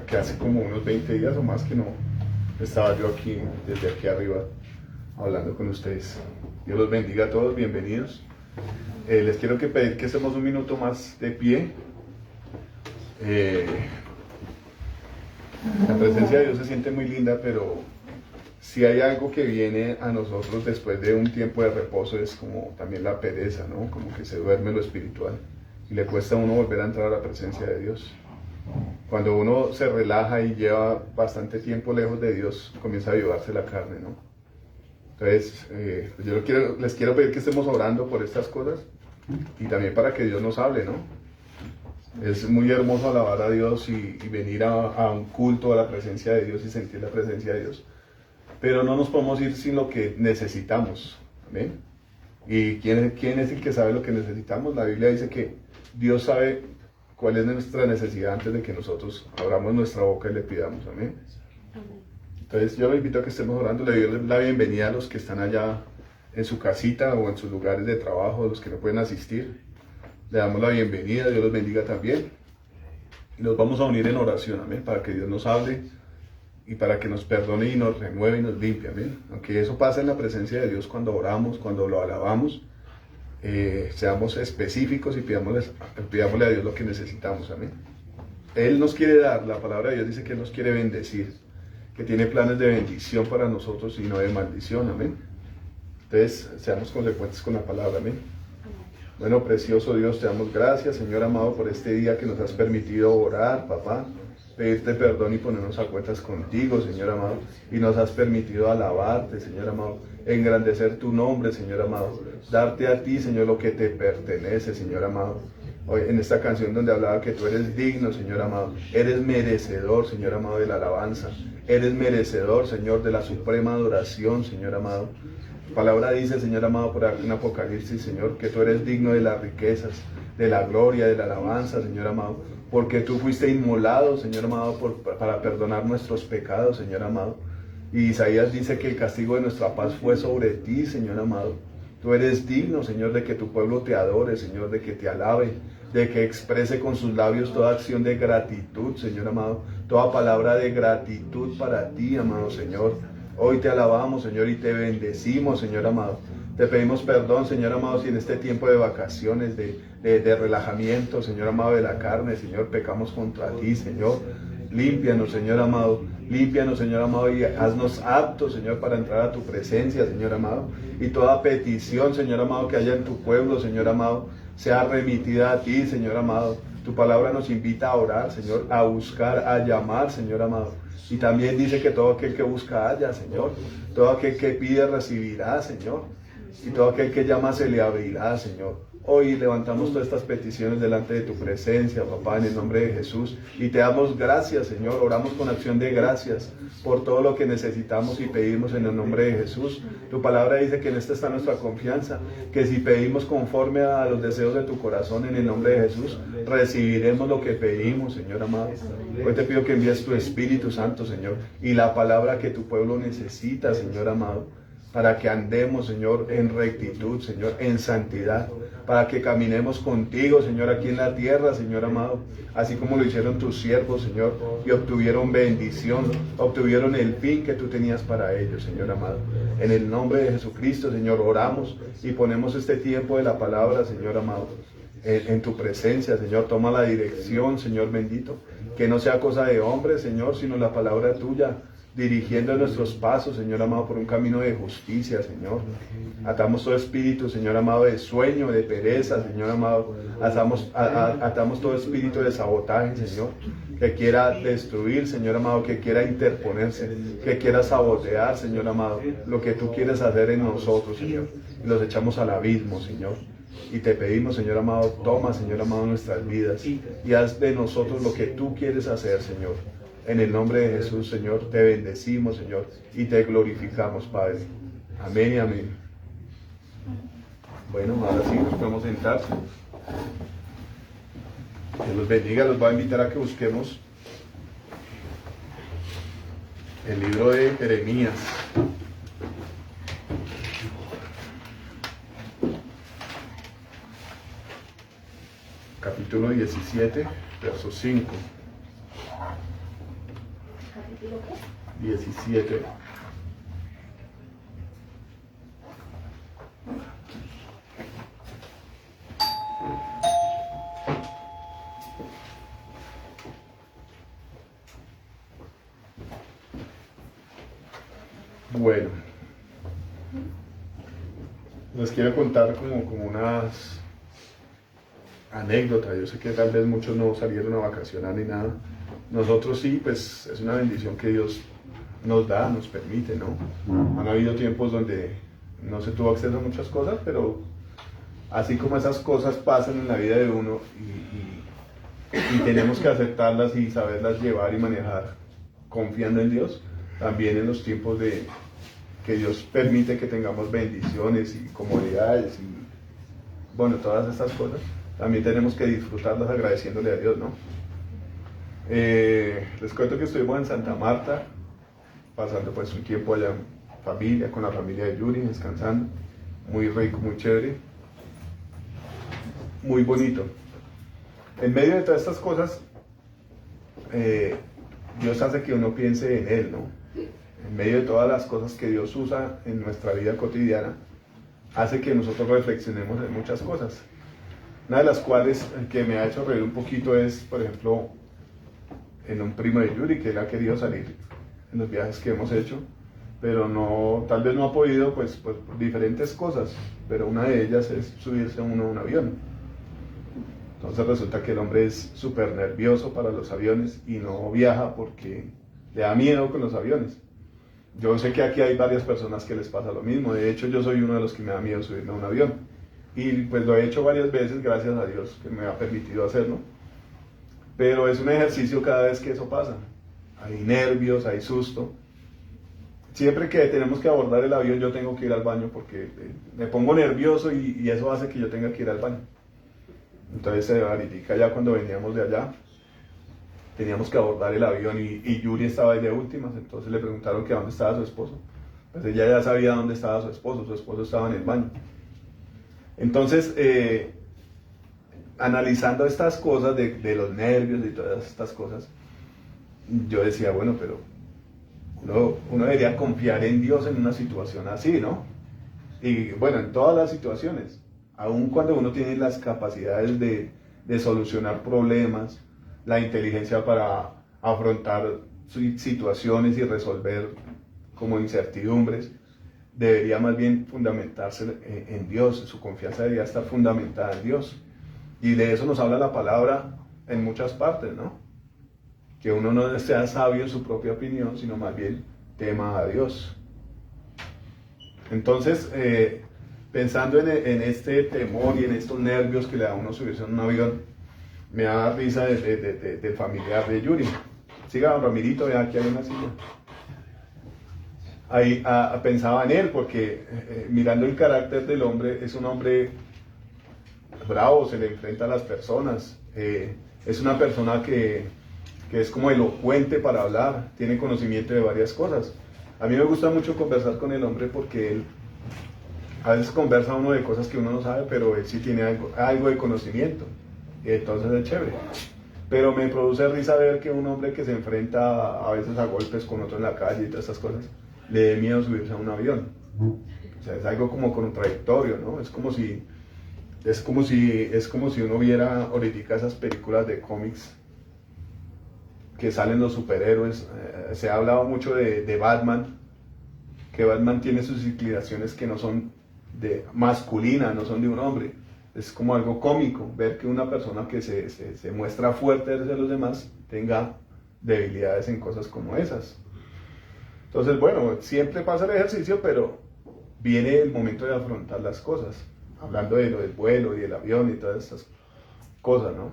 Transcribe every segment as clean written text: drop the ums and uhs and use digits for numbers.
Que hace como unos 20 días o más que no estaba yo aquí, desde aquí arriba, hablando con ustedes. Dios los bendiga a todos, bienvenidos. Les quiero pedir que estemos un minuto más de pie. La presencia de Dios se siente muy linda, pero si hay algo que viene a nosotros después de un tiempo de reposo es como también la pereza, ¿no? Como que se duerme lo espiritual y le cuesta a uno volver a entrar a la presencia de Dios. Cuando uno se relaja y lleva bastante tiempo lejos de Dios, comienza a avivarse la carne, ¿no? Entonces, les quiero pedir que estemos orando por estas cosas y también para que Dios nos hable, ¿no? Es muy hermoso alabar a Dios y venir a un culto a la presencia de Dios y sentir la presencia de Dios. Pero no nos podemos ir sin lo que necesitamos, ¿amén? ¿Y quién es el que sabe lo que necesitamos? La Biblia dice que Dios sabe cuál es nuestra necesidad antes de que nosotros abramos nuestra boca y le pidamos, amén. Entonces yo les invito a que estemos orando, le doy la bienvenida a los que están allá en su casita o en sus lugares de trabajo, los que no pueden asistir. Le damos la bienvenida, Dios los bendiga también. Y nos vamos a unir en oración, amén, para que Dios nos hable y para que nos perdone y nos renueve y nos limpie, amén. Aunque eso pasa en la presencia de Dios cuando oramos, cuando lo alabamos, seamos específicos y pidámosle a Dios lo que necesitamos, amén. Él nos quiere dar, la palabra de Dios dice que Él nos quiere bendecir, que tiene planes de bendición para nosotros y no de maldición, amén. Entonces, seamos consecuentes con la palabra, amén. Bueno, precioso Dios, te damos gracias, Señor amado, por este día que nos has permitido orar, papá, pedirte perdón y ponernos a cuentas contigo, Señor amado, y nos has permitido alabarte, Señor amado, engrandecer tu nombre, Señor amado, darte a ti, Señor, lo que te pertenece, Señor amado. Hoy en esta canción donde hablaba que tú eres digno, Señor amado, eres merecedor, Señor amado, de la alabanza, eres merecedor, Señor, de la suprema adoración, Señor amado. Tu palabra dice, Señor amado, por en Apocalipsis, Señor, que tú eres digno de las riquezas, de la gloria, de la alabanza, Señor amado, porque tú fuiste inmolado, Señor amado, para perdonar nuestros pecados, Señor amado. Y Isaías dice que el castigo de nuestra paz fue sobre ti, Señor amado. Tú eres digno, Señor, de que tu pueblo te adore, Señor, de que te alabe, de que exprese con sus labios toda acción de gratitud, Señor amado, toda palabra de gratitud para ti, amado Señor. Hoy te alabamos, Señor, y te bendecimos, Señor amado. Te pedimos perdón, Señor amado, si en este tiempo de vacaciones, de relajamiento, Señor amado, de la carne, Señor, pecamos contra ti, Señor. Límpianos, Señor amado. Límpianos, Señor amado, y haznos aptos, Señor, para entrar a tu presencia, Señor amado. Y toda petición, Señor amado, que haya en tu pueblo, Señor amado, sea remitida a ti, Señor amado. Tu palabra nos invita a orar, Señor, a buscar, a llamar, Señor amado. Y también dice que todo aquel que busca halla, Señor. Todo aquel que pide recibirá, Señor. Y todo aquel que llama se le abrirá, Señor. Hoy levantamos todas estas peticiones delante de tu presencia, papá, en el nombre de Jesús. Y te damos gracias, Señor. Oramos con acción de gracias por todo lo que necesitamos y pedimos en el nombre de Jesús. Tu palabra dice que en esta está nuestra confianza, que si pedimos conforme a los deseos de tu corazón en el nombre de Jesús, recibiremos lo que pedimos, Señor amado. Hoy te pido que envíes tu Espíritu Santo, Señor, y la palabra que tu pueblo necesita, Señor amado, para que andemos, Señor, en rectitud, Señor, en santidad, para que caminemos contigo, Señor, aquí en la tierra, Señor amado, así como lo hicieron tus siervos, Señor, y obtuvieron bendición, obtuvieron el fin que tú tenías para ellos, Señor amado. En el nombre de Jesucristo, Señor, oramos y ponemos este tiempo de la palabra, Señor amado, en tu presencia, Señor. Toma la dirección, Señor bendito, que no sea cosa de hombre, Señor, sino la palabra tuya, dirigiendo nuestros pasos, Señor amado, por un camino de justicia, Señor. Atamos todo espíritu, Señor amado, de sueño, de pereza, Señor amado. Atamos todo espíritu de sabotaje, Señor, que quiera destruir, Señor amado, que quiera interponerse, que quiera sabotear, Señor amado, lo que tú quieres hacer en nosotros, Señor. Y los echamos al abismo, Señor. Y te pedimos, Señor amado, toma, Señor amado, nuestras vidas y haz de nosotros lo que tú quieres hacer, Señor. En el nombre de Jesús, Señor, te bendecimos, Señor, y te glorificamos, Padre. Amén y amén. Bueno, ahora sí nos podemos sentar. Dios los bendiga. Los voy a invitar a que busquemos el libro de Jeremías. Capítulo 17, verso 5. 17. Bueno, les quiero contar como unas anécdotas. Yo sé que tal vez muchos no salieron a vacacionar ni nada. Nosotros sí, pues es una bendición que Dios nos da, nos permite, ¿no? Han habido tiempos donde no se tuvo acceso a muchas cosas, pero así como esas cosas pasan en la vida de uno y tenemos que aceptarlas y saberlas llevar y manejar confiando en Dios, también en los tiempos de que Dios permite que tengamos bendiciones y comodidades y bueno, todas estas cosas, también tenemos que disfrutarlas agradeciéndole a Dios, ¿no? Les cuento que estuvimos en Santa Marta, pasando pues un tiempo allá en familia, con la familia de Yuri, descansando, muy rico, muy chévere, muy bonito. En medio de todas estas cosas, Dios hace que uno piense en Él, ¿no? En medio de todas las cosas que Dios usa en nuestra vida cotidiana, hace que nosotros reflexionemos en muchas cosas. Una de las cuales que me ha hecho reír un poquito es, por ejemplo, en un primo de Yuri, que él ha querido salir en los viajes que hemos hecho, pero no, tal vez no ha podido, pues por diferentes cosas, pero una de ellas es subirse uno a un avión. Entonces resulta que el hombre es súper nervioso para los aviones y no viaja porque le da miedo con los aviones. Yo sé que aquí hay varias personas que les pasa lo mismo. De hecho, yo soy uno de los que me da miedo subirme a un avión. Y pues lo he hecho varias veces, gracias a Dios que me ha permitido hacerlo. Pero es un ejercicio cada vez que eso pasa. Hay nervios, hay susto. Siempre que tenemos que abordar el avión, yo tengo que ir al baño porque me pongo nervioso y eso hace que yo tenga que ir al baño. Entonces, ahorita ya cuando veníamos de allá, teníamos que abordar el avión y Yuri estaba ahí de últimas, entonces le preguntaron que dónde estaba su esposo. Pues ella ya sabía dónde estaba su esposo estaba en el baño. Entonces, analizando estas cosas de los nervios y todas estas cosas, yo decía, bueno, pero uno debería confiar en Dios en una situación así, ¿no? Y bueno, en todas las situaciones, aun cuando uno tiene las capacidades de solucionar problemas, la inteligencia para afrontar situaciones y resolver como incertidumbres, debería más bien fundamentarse en Dios, su confianza debería estar fundamentada en Dios. Y de eso nos habla la palabra en muchas partes, ¿no? Que uno no sea sabio en su propia opinión, sino más bien tema a Dios. Entonces, pensando en este temor y en estos nervios que le da a uno subirse en un avión, me da risa del familiar de Yuri. Siga, don Ramirito, vea aquí hay una silla. Ahí pensaba en él, porque mirando el carácter del hombre, es un hombre bravo, se le enfrenta a las personas, es una persona que es como elocuente para hablar, tiene conocimiento de varias cosas. A mí me gusta mucho conversar con el hombre porque él, a veces conversa uno de cosas que uno no sabe, pero él sí tiene algo de conocimiento, y entonces es chévere. Pero me produce risa ver que un hombre que se enfrenta a veces a golpes con otro en la calle y todas esas cosas, le dé miedo subirse a un avión. O sea, es algo como contradictorio, ¿no? Es como si uno viera ahorita esas películas de cómics que salen los superhéroes. Se ha hablado mucho de Batman, que Batman tiene sus inclinaciones que no son masculinas, no son de un hombre. Es como algo cómico ver que una persona que se muestra fuerte desde los demás tenga debilidades en cosas como esas. Entonces, bueno, siempre pasa el ejercicio, pero viene el momento de afrontar las cosas, hablando de lo del vuelo y del avión y todas esas cosas, ¿no?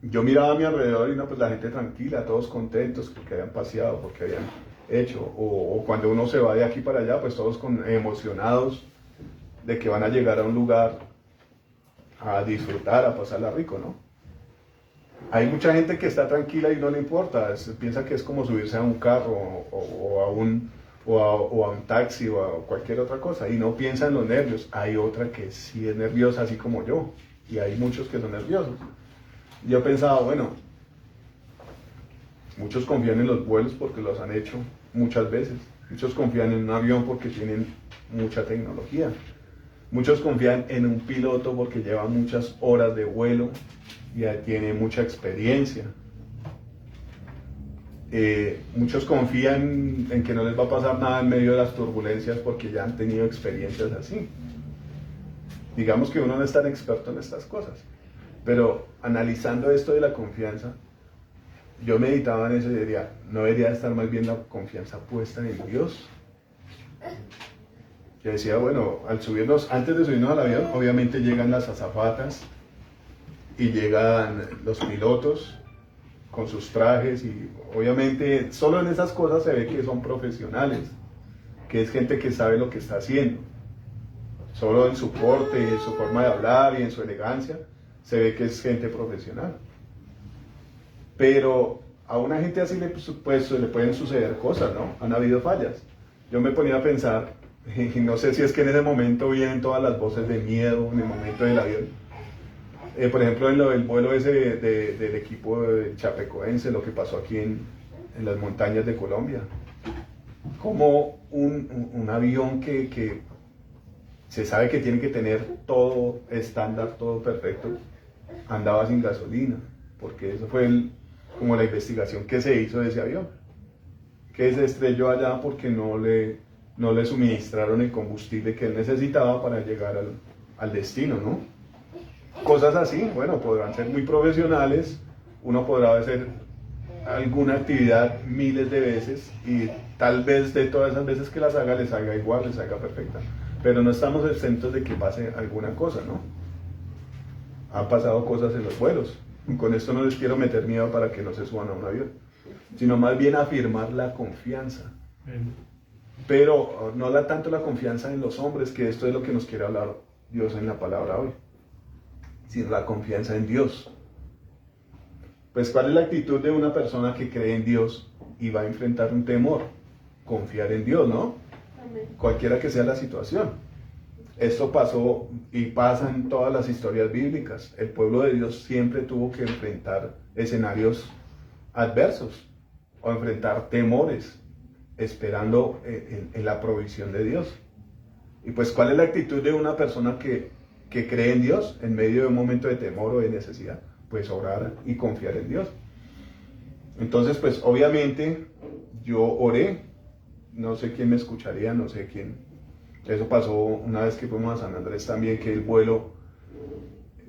Yo miraba a mi alrededor y no, pues la gente tranquila, todos contentos porque habían paseado, porque habían hecho, o cuando uno se va de aquí para allá, pues todos emocionados de que van a llegar a un lugar a disfrutar, a pasarla rico, ¿no? Hay mucha gente que está tranquila y no le importa, piensa que es como subirse a un carro o a un taxi o a cualquier otra cosa y no piensa en los nervios. Hay otra que sí es nerviosa, así como yo, y hay muchos que son nerviosos. Yo pensaba, bueno, Muchos confían en los vuelos porque los han hecho muchas veces. Muchos confían en un avión porque tienen mucha tecnología. Muchos confían en un piloto porque lleva muchas horas de vuelo y ya tiene mucha experiencia. Muchos confían en que no les va a pasar nada en medio de las turbulencias porque ya han tenido experiencias así. Digamos que uno no es tan experto en estas cosas, pero analizando esto de la confianza, yo meditaba en eso y diría, ¿no debería estar más bien la confianza puesta en Dios? Yo decía, bueno, antes de subirnos al avión, obviamente llegan las azafatas y llegan los pilotos con sus trajes y obviamente solo en esas cosas se ve que son profesionales, que es gente que sabe lo que está haciendo. Solo en su porte, en su forma de hablar y en su elegancia, se ve que es gente profesional. Pero a una gente así le pueden suceder cosas, ¿no? Han habido fallas. Yo me ponía a pensar, y no sé si es que en ese momento vienen todas las voces de miedo, en el momento del avión. Por ejemplo, en el vuelo ese del equipo de chapecoense, lo que pasó aquí en las montañas de Colombia. Como un avión que se sabe que tiene que tener todo estándar, todo perfecto, andaba sin gasolina, porque eso fue como la investigación que se hizo de ese avión, que se estrelló allá porque no le suministraron el combustible que él necesitaba para llegar al destino, ¿no? Cosas así, bueno, podrán ser muy profesionales, uno podrá hacer alguna actividad miles de veces y tal vez de todas esas veces que las haga, les salga igual, les salga perfecta, pero no estamos exentos de que pase alguna cosa, ¿no? Han pasado cosas en los vuelos, y con esto no les quiero meter miedo para que no se suban a un avión, sino más bien afirmar la confianza. Pero no tanto la confianza en los hombres, que esto es lo que nos quiere hablar Dios en la palabra hoy, sino la confianza en Dios. Pues ¿cuál es la actitud de una persona que cree en Dios y va a enfrentar un temor? Confiar en Dios, ¿no? Amén. Cualquiera que sea la situación. Esto pasó y pasa en todas las historias bíblicas. El pueblo de Dios siempre tuvo que enfrentar escenarios adversos o enfrentar temores, esperando en la provisión de Dios. Y pues, ¿cuál es la actitud de una persona que cree en Dios en medio de un momento de temor o de necesidad? Pues orar y confiar en Dios. Entonces, pues obviamente yo oré, no sé quién me escucharía, no sé quién. Eso pasó una vez que fuimos a San Andrés también, que el vuelo,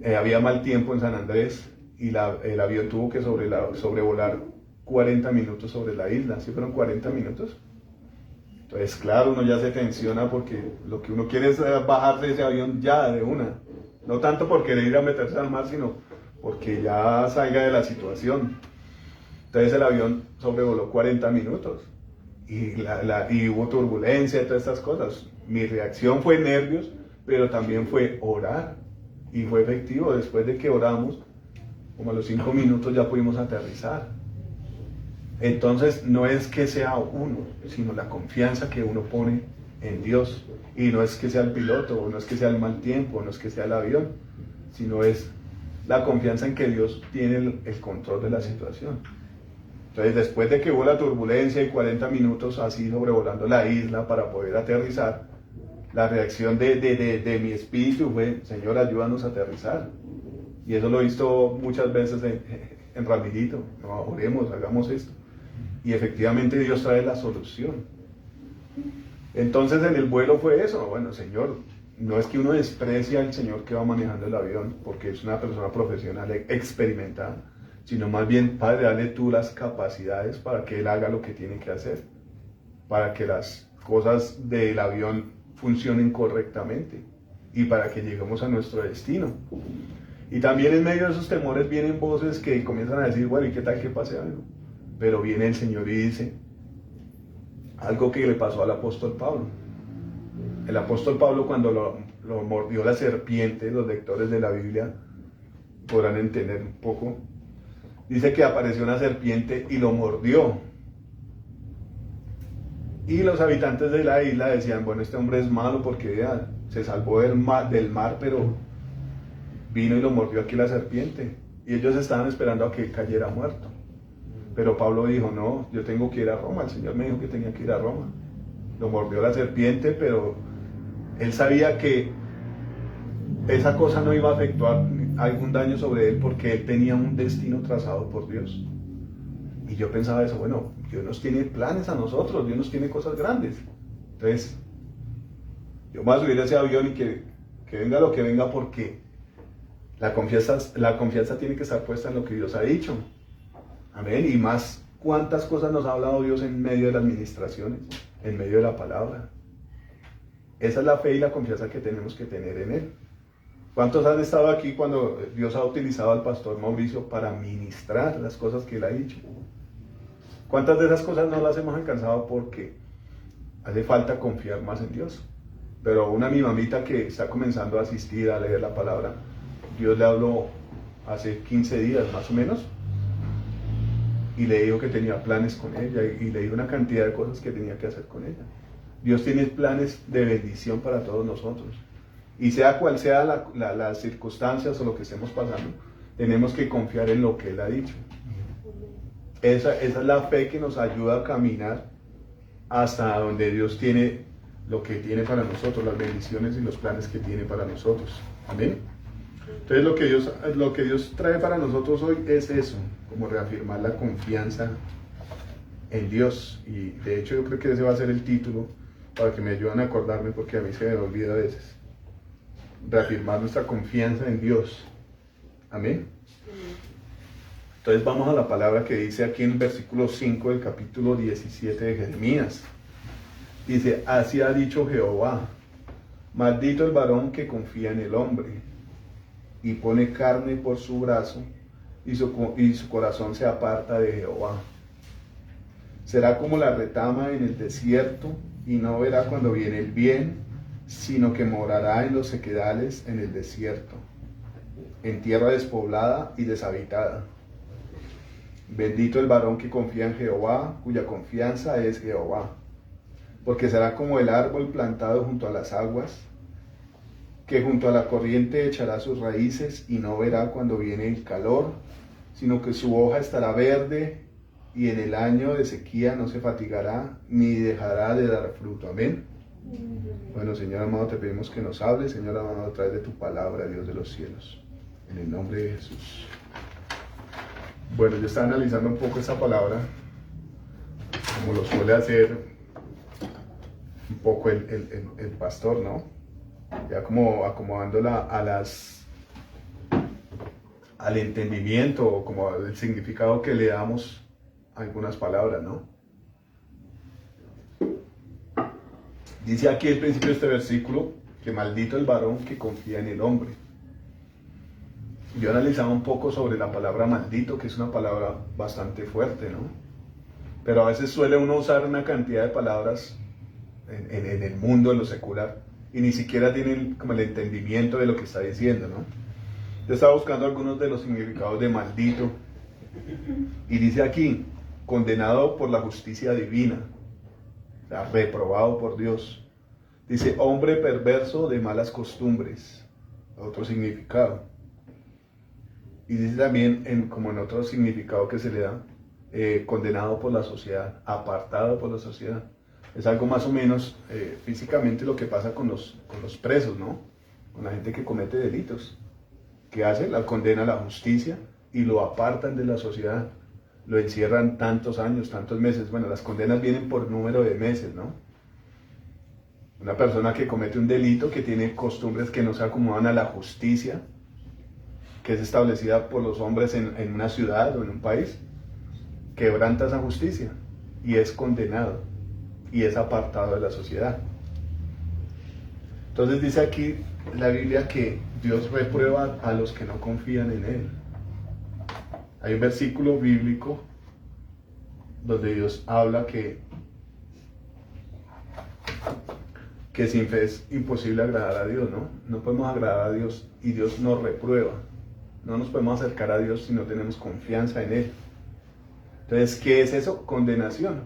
había mal tiempo en San Andrés y el avión tuvo que sobrevolar 40 minutos sobre la isla. ¿Sí fueron 40 minutos? Entonces, claro, uno ya se tensiona porque lo que uno quiere es bajarse de ese avión ya de una. No tanto por querer ir a meterse al mar, sino porque ya salga de la situación. Entonces el avión sobrevoló 40 minutos y hubo turbulencia y todas estas cosas. Mi reacción fue nervios, pero también fue orar y fue efectivo. Después de que oramos, como a los 5 minutos ya pudimos aterrizar. Entonces no es que sea uno, sino la confianza que uno pone en Dios. Y no es que sea el piloto, o no es que sea el mal tiempo, no es que sea el avión, sino es la confianza en que Dios tiene el control de la situación. Entonces, después de que hubo la turbulencia y 40 minutos así sobrevolando la isla para poder aterrizar, la reacción de mi espíritu fue: Señor, ayúdanos a aterrizar. Y eso lo he visto muchas veces en Ramirito. No, oremos, hagamos esto. Y efectivamente Dios trae la solución. Entonces en el vuelo fue eso. Bueno, Señor, no es que uno desprecie al Señor que va manejando el avión, porque es una persona profesional experimentada, sino más bien, Padre, dale tú las capacidades para que Él haga lo que tiene que hacer, para que las cosas del avión funcionen correctamente y para que lleguemos a nuestro destino. Y también en medio de esos temores vienen voces que comienzan a decir: bueno, ¿y qué tal que pase algo? Pero viene el Señor y dice algo que le pasó al apóstol Pablo. El apóstol Pablo, cuando lo mordió la serpiente, los lectores de la Biblia podrán entender un poco, dice que apareció una serpiente y lo mordió. Y los habitantes de la isla decían: bueno, este hombre es malo porque ya se salvó del mar, pero vino y lo mordió aquí la serpiente. Y ellos estaban esperando a que él cayera muerto. Pero Pablo dijo, no, yo tengo que ir a Roma, el Señor me dijo que tenía que ir a Roma. Lo mordió la serpiente, pero él sabía que esa cosa no iba a efectuar algún daño sobre él porque él tenía un destino trazado por Dios. Y yo pensaba eso, bueno, Dios nos tiene planes a nosotros, Dios nos tiene cosas grandes. Entonces, yo me voy a subir a ese avión y que venga lo que venga, porque la confianza tiene que estar puesta en lo que Dios ha dicho. Amén. Y más, cuántas cosas nos ha hablado Dios en medio de las administraciones, en medio de la palabra. Esa es la fe y la confianza que tenemos que tener en Él. ¿Cuántos han estado aquí cuando Dios ha utilizado al pastor Mauricio para ministrar las cosas que Él ha dicho? ¿Cuántas de esas cosas no las hemos alcanzado porque hace falta confiar más en Dios? Pero mi mamita que está comenzando a asistir a leer la palabra, Dios le habló hace 15 días más o menos, y le dijo que tenía planes con ella, y le dijo una cantidad de cosas que tenía que hacer con ella. Dios tiene planes de bendición para todos nosotros. Y sea cual sea las circunstancias o lo que estemos pasando, tenemos que confiar en lo que Él ha dicho. Esa es la fe que nos ayuda a caminar hasta donde Dios tiene lo que tiene para nosotros, las bendiciones y los planes que tiene para nosotros. Amén. Entonces lo que Dios trae para nosotros hoy es eso, como reafirmar la confianza en Dios. Y de hecho yo creo que ese va a ser el título para que me ayuden a acordarme, porque a mí se me olvida a veces. Reafirmar nuestra confianza en Dios. Amén. Entonces vamos a la palabra que dice aquí en el versículo 5 del capítulo 17 de Jeremías. Dice, así ha dicho Jehová, maldito el varón que confía en el hombre y pone carne por su brazo y su corazón se aparta de Jehová. Será como la retama en el desierto y no verá cuando viene el bien, sino que morará en los sequedales en el desierto, en tierra despoblada y deshabitada. Bendito el varón que confía en Jehová, cuya confianza es Jehová, porque será como el árbol plantado junto a las aguas, que junto a la corriente echará sus raíces y no verá cuando viene el calor, sino que su hoja estará verde y en el año de sequía no se fatigará ni dejará de dar fruto. Amén. Bueno, Señor amado, te pedimos que nos hables, Señor amado, a través de tu palabra, Dios de los cielos, en el nombre de Jesús. Bueno, yo estaba analizando un poco esa palabra, como lo suele hacer un poco el pastor, ¿no? Ya como acomodándola al entendimiento, o como al significado que le damos a algunas palabras, ¿no? Dice aquí al principio de este versículo que maldito el varón que confía en el hombre. Yo analizaba un poco sobre la palabra maldito, que es una palabra bastante fuerte, ¿no? Pero a veces suele uno usar una cantidad de palabras en el mundo, en lo secular, y ni siquiera tienen como el entendimiento de lo que está diciendo, ¿no? Yo estaba buscando algunos de los significados de maldito, y dice aquí, condenado por la justicia divina, o sea, reprobado por Dios. Dice, hombre perverso de malas costumbres, otro significado. Y dice también, como en otro significado que se le da, condenado por la sociedad, apartado por la sociedad. Es algo más o menos físicamente lo que pasa con los presos, ¿no? Con la gente que comete delitos. ¿Qué hacen? La condena a la justicia y lo apartan de la sociedad. Lo encierran tantos años, tantos meses. Bueno, las condenas vienen por número de meses, ¿no? Una persona que comete un delito, que tiene costumbres que no se acomodan a la justicia, que es establecida por los hombres en una ciudad o en un país, quebranta esa justicia y es condenado y es apartado de la sociedad. Entonces dice aquí la Biblia que Dios reprueba a los que no confían en Él. Hay un versículo bíblico donde Dios habla que sin fe es imposible agradar a Dios, ¿no? No podemos agradar a Dios y Dios nos reprueba. No nos podemos acercar a Dios si no tenemos confianza en Él. Entonces, ¿qué es eso? Condenación.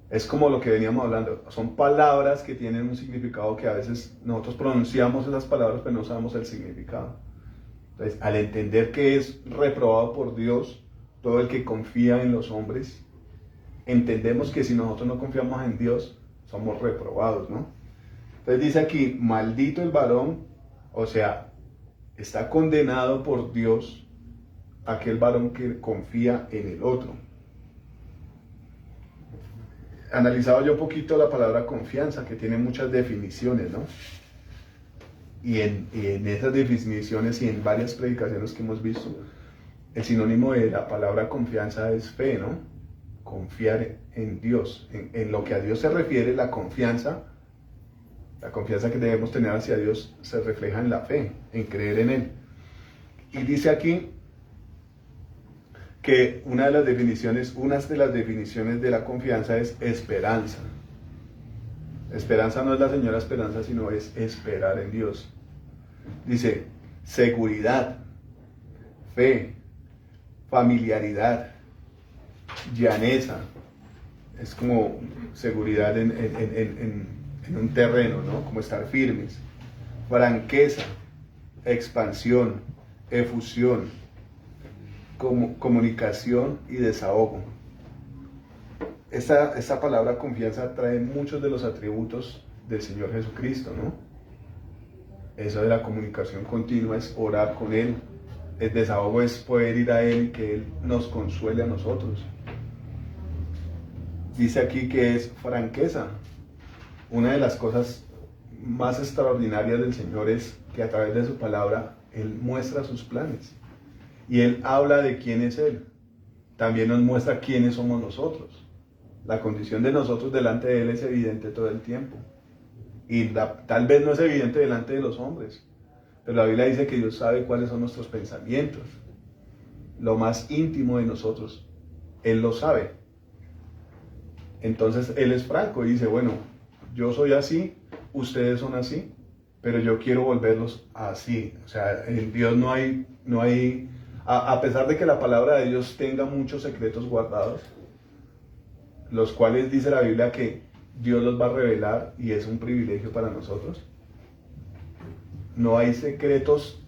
Es como lo que veníamos hablando. Son palabras que tienen un significado que a veces nosotros pronunciamos esas palabras, pero no sabemos el significado. Entonces, al entender que es reprobado por Dios, todo el que confía en los hombres, entendemos que si nosotros no confiamos en Dios, somos reprobados, ¿no? Entonces dice aquí, maldito el varón, o sea, está condenado por Dios aquel varón que confía en el otro. Analizaba yo un poquito la palabra confianza, que tiene muchas definiciones, ¿no? Y en esas definiciones y en varias predicaciones que hemos visto, el sinónimo de la palabra confianza es fe, ¿no? Confiar en Dios. En lo que a Dios se refiere, la confianza que debemos tener hacia Dios se refleja en la fe, en creer en Él. Y dice aquí que una de las definiciones de la confianza es esperanza. Esperanza no es la señora Esperanza, sino es esperar en Dios. Dice seguridad, fe, familiaridad, llaneza. Es como seguridad en un terreno, ¿no? Como estar firmes. Franqueza, expansión, efusión, comunicación y desahogo. Esta palabra confianza trae muchos de los atributos del Señor Jesucristo, ¿no? Eso de la comunicación continua es orar con Él. El desahogo es poder ir a Él y que Él nos consuele a nosotros. Dice aquí que es franqueza. Una de las cosas más extraordinarias del Señor es que a través de su palabra Él muestra sus planes. Y Él habla de quién es Él. También nos muestra quiénes somos nosotros. La condición de nosotros delante de Él es evidente todo el tiempo. Y tal vez no es evidente delante de los hombres. Pero la Biblia dice que Dios sabe cuáles son nuestros pensamientos. Lo más íntimo de nosotros, Él lo sabe. Entonces Él es franco y dice, bueno, yo soy así, ustedes son así, pero yo quiero volverlos así. O sea, en Dios no hay, a pesar de que la palabra de Dios tenga muchos secretos guardados, los cuales dice la Biblia que Dios los va a revelar y es un privilegio para nosotros. No hay secretos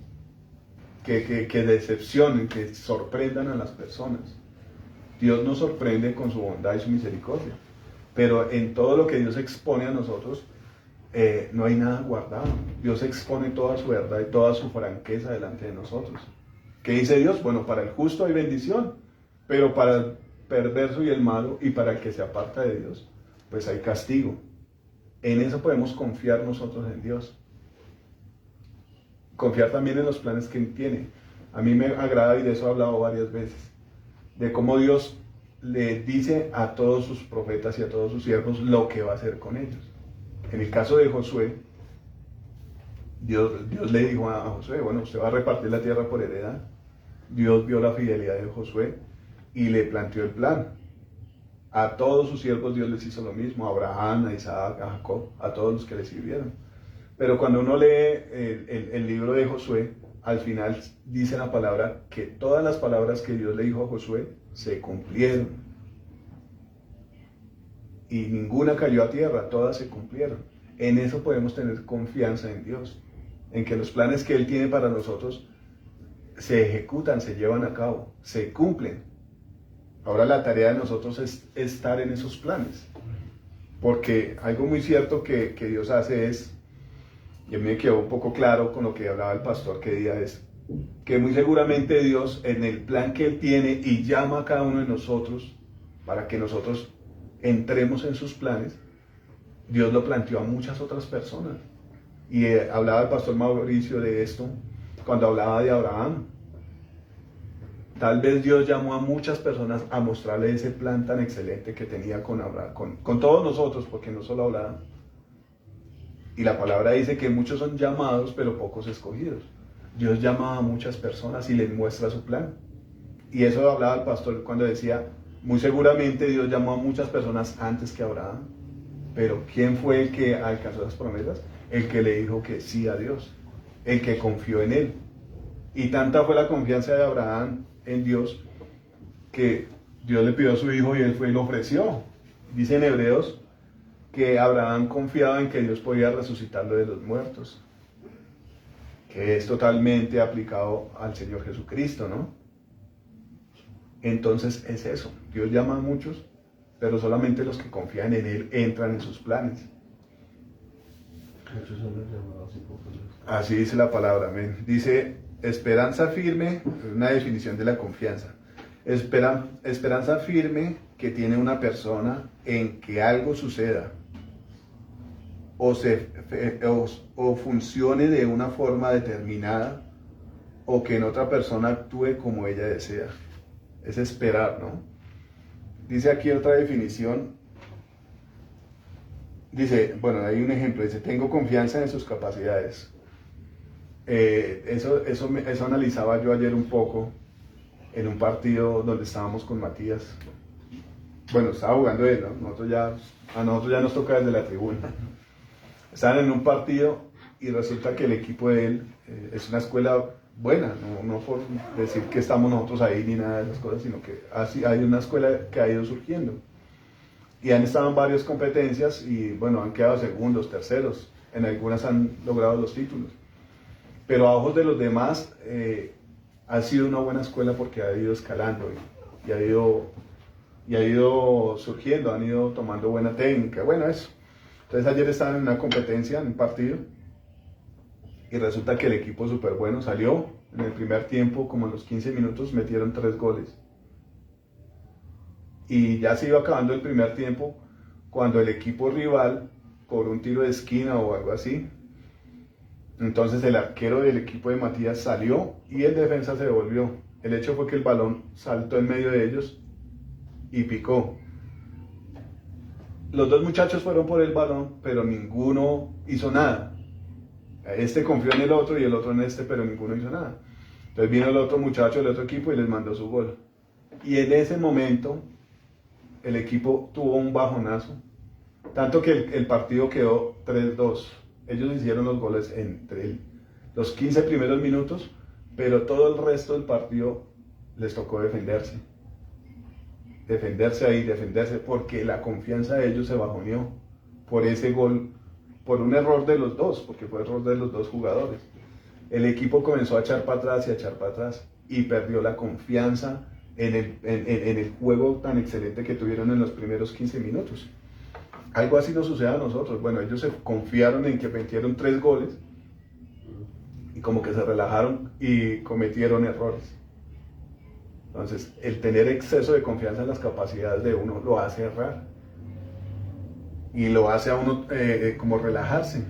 que decepcionen, que sorprendan a las personas. Dios nos sorprende con su bondad y su misericordia. Pero en todo lo que Dios expone a nosotros, no hay nada guardado. Dios expone toda su verdad y toda su franqueza delante de nosotros. ¿Qué dice Dios? Bueno, para el justo hay bendición, pero para el perverso y el malo y para el que se aparta de Dios, pues hay castigo. En eso podemos confiar nosotros en Dios. Confiar también en los planes que Él tiene. A mí me agrada, y de eso he hablado varias veces, de cómo Dios le dice a todos sus profetas y a todos sus siervos lo que va a hacer con ellos. En el caso de Josué, Dios le dijo a Josué, bueno, usted va a repartir la tierra por heredad. Dios vio la fidelidad de Josué y le planteó el plan. A todos sus siervos Dios les hizo lo mismo, a Abraham, a Isaac, a Jacob, a todos los que le sirvieron. Pero cuando uno lee el libro de Josué, al final dice la palabra que todas las palabras que Dios le dijo a Josué se cumplieron. Y ninguna cayó a tierra, todas se cumplieron. En eso podemos tener confianza en Dios, en que los planes que Él tiene para nosotros se ejecutan, se llevan a cabo, se cumplen. Ahora la tarea de nosotros es estar en esos planes. Porque algo muy cierto que Dios hace es, y a mí me quedó un poco claro con lo que hablaba el pastor que día es, que muy seguramente Dios en el plan que Él tiene y llama a cada uno de nosotros para que nosotros entremos en sus planes, Dios lo planteó a muchas otras personas. Y hablaba el pastor Mauricio de esto cuando hablaba de Abraham. Tal vez Dios llamó a muchas personas a mostrarle ese plan tan excelente que tenía con Abraham, con todos nosotros, porque no solo Abraham. Y la palabra dice que muchos son llamados, pero pocos escogidos. Dios llama a muchas personas y les muestra su plan. Y eso hablaba el pastor cuando decía, muy seguramente Dios llamó a muchas personas antes que Abraham. Pero ¿quién fue el que alcanzó las promesas? El que le dijo que sí a Dios, el que confió en Él. Y tanta fue la confianza de Abraham en Dios que Dios le pidió a su hijo y Él fue y lo ofreció. Dice en Hebreos que Abraham confiaba en que Dios podía resucitarlo de los muertos, que es totalmente aplicado al Señor Jesucristo, ¿no? Entonces es eso, Dios llama a muchos, pero solamente los que confían en Él entran en sus planes. Muchos son los llamados y pocos los... Así dice la palabra, amén. Dice, esperanza firme, una definición de la confianza. Esperanza firme que tiene una persona en que algo suceda o funcione de una forma determinada o que en otra persona actúe como ella desea. Es esperar, ¿no? Dice aquí otra definición. Dice, bueno, hay un ejemplo, dice, tengo confianza en sus capacidades. Eso analizaba yo ayer un poco en un partido donde estábamos con Matías. Bueno, estaba jugando él, ¿no? A nosotros ya nos toca desde la tribuna. Estaban en un partido y resulta que el equipo de él es una escuela buena, no por decir que estamos nosotros ahí ni nada de esas cosas, sino que así hay una escuela que ha ido surgiendo. Y han estado en varias competencias y bueno, han quedado segundos, terceros, en algunas han logrado los títulos. Pero a ojos de los demás ha sido una buena escuela porque ha ido escalando y ha ido surgiendo, han ido tomando buena técnica, bueno eso. Entonces ayer estaban en una competencia, en un partido, y resulta que el equipo súper bueno salió en el primer tiempo, como en los 15 minutos, metieron 3 goles. Y ya se iba acabando el primer tiempo, cuando el equipo rival cobró un tiro de esquina o algo así. Entonces el arquero del equipo de Matías salió y el defensa se devolvió. El hecho fue que el balón saltó en medio de ellos y picó. Los dos muchachos fueron por el balón, pero ninguno hizo nada. Este confió en el otro y el otro en este, pero ninguno hizo nada. Entonces vino el otro muchacho del otro equipo y les mandó su gol. Y en ese momento el equipo tuvo un bajonazo, tanto que el partido quedó 3-2. Ellos hicieron los goles entre los 15 primeros minutos, pero todo el resto del partido les tocó defenderse. Defenderse, porque la confianza de ellos se bajoneó por ese gol, por un error de los dos, porque fue error de los dos jugadores. El equipo comenzó a echar para atrás y perdió la confianza en el juego tan excelente que tuvieron en los primeros 15 minutos. Algo así nos sucede a nosotros. Bueno, ellos se confiaron en que metieron 3 goles y como que se relajaron y cometieron errores. Entonces, el tener exceso de confianza en las capacidades de uno lo hace errar y lo hace a uno como relajarse.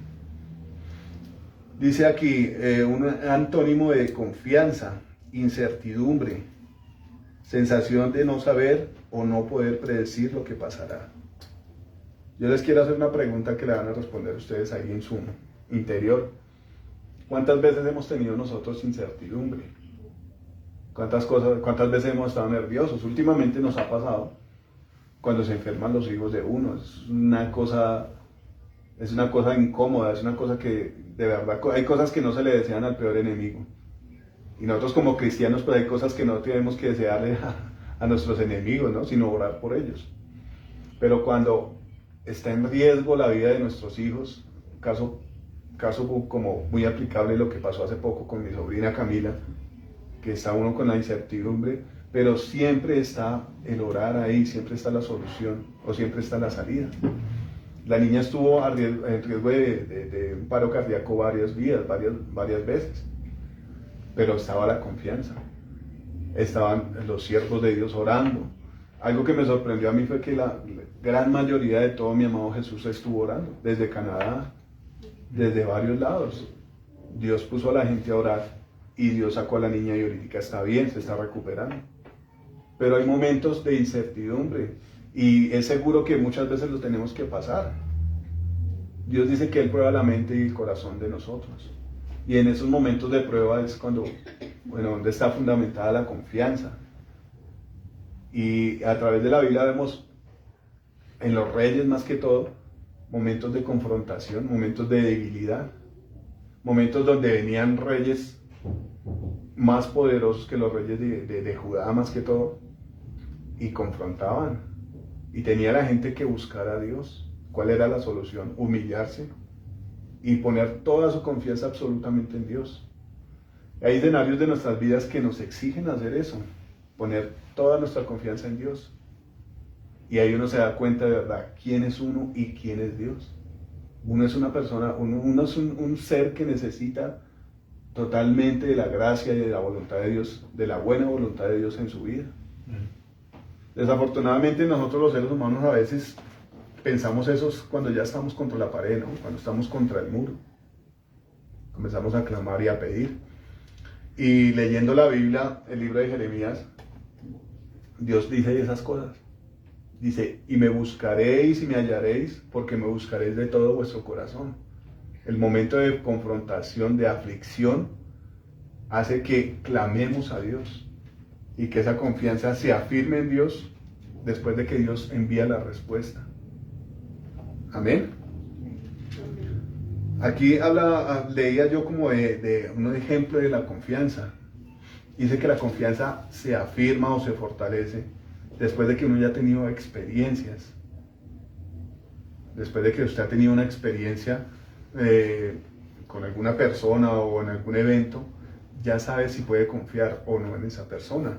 Dice aquí un antónimo de confianza, incertidumbre, sensación de no saber o no poder predecir lo que pasará. Yo les quiero hacer una pregunta que le van a responder ustedes ahí en su interior. ¿Cuántas veces hemos tenido nosotros incertidumbre? ¿Cuántas veces hemos estado nerviosos? Últimamente nos ha pasado cuando se enferman los hijos de uno. Es una cosa incómoda, es una cosa que de verdad, hay cosas que no se le desean al peor enemigo. Y nosotros como cristianos pues hay cosas que no tenemos que desearle a nuestros enemigos, ¿no? Sino orar por ellos. Pero cuando está en riesgo la vida de nuestros hijos, caso como muy aplicable lo que pasó hace poco con mi sobrina Camila, que está uno con la incertidumbre, pero siempre está el orar ahí, siempre está la solución o siempre está la salida. La niña estuvo en riesgo de un paro cardíaco varias veces, pero estaba la confianza, estaban los siervos de Dios orando. Algo que me sorprendió a mí fue que la gran mayoría de todo mi amado Jesús estuvo orando, desde Canadá, desde varios lados. Dios puso a la gente a orar y Dios sacó a la niña y ahorita está bien, se está recuperando. Pero hay momentos de incertidumbre y es seguro que muchas veces lo tenemos que pasar. Dios dice que Él prueba la mente y el corazón de nosotros. Y en esos momentos de prueba es donde está fundamentada la confianza. Y a través de la Biblia vemos en los reyes más que todo momentos de confrontación, momentos de debilidad, momentos donde venían reyes más poderosos que los reyes de Judá más que todo y confrontaban y tenía la gente que buscar a Dios. ¿Cuál era la solución? Humillarse y poner toda su confianza absolutamente en Dios. Hay escenarios de nuestras vidas que nos exigen hacer eso. poner toda nuestra confianza en Dios. Y ahí uno se da cuenta de verdad quién es uno y quién es Dios. Uno es una persona, uno es un ser que necesita totalmente de la gracia y de la voluntad de Dios, de la buena voluntad de Dios en su vida. Desafortunadamente nosotros los seres humanos a veces pensamos eso cuando ya estamos contra la pared, ¿no? Cuando estamos contra el muro. Comenzamos a clamar y a pedir. Y leyendo la Biblia, el libro de Jeremías, Dios dice esas cosas. Dice, y me buscaréis y me hallaréis, porque me buscaréis de todo vuestro corazón. El momento de confrontación, de aflicción, hace que clamemos a Dios y que esa confianza se afirme en Dios después de que Dios envía la respuesta. Amén. Aquí leía yo como de un ejemplo de la confianza. Dice que la confianza se afirma o se fortalece después de que uno ya ha tenido experiencias. Después de que usted ha tenido una experiencia con alguna persona o en algún evento, ya sabe si puede confiar o no en esa persona.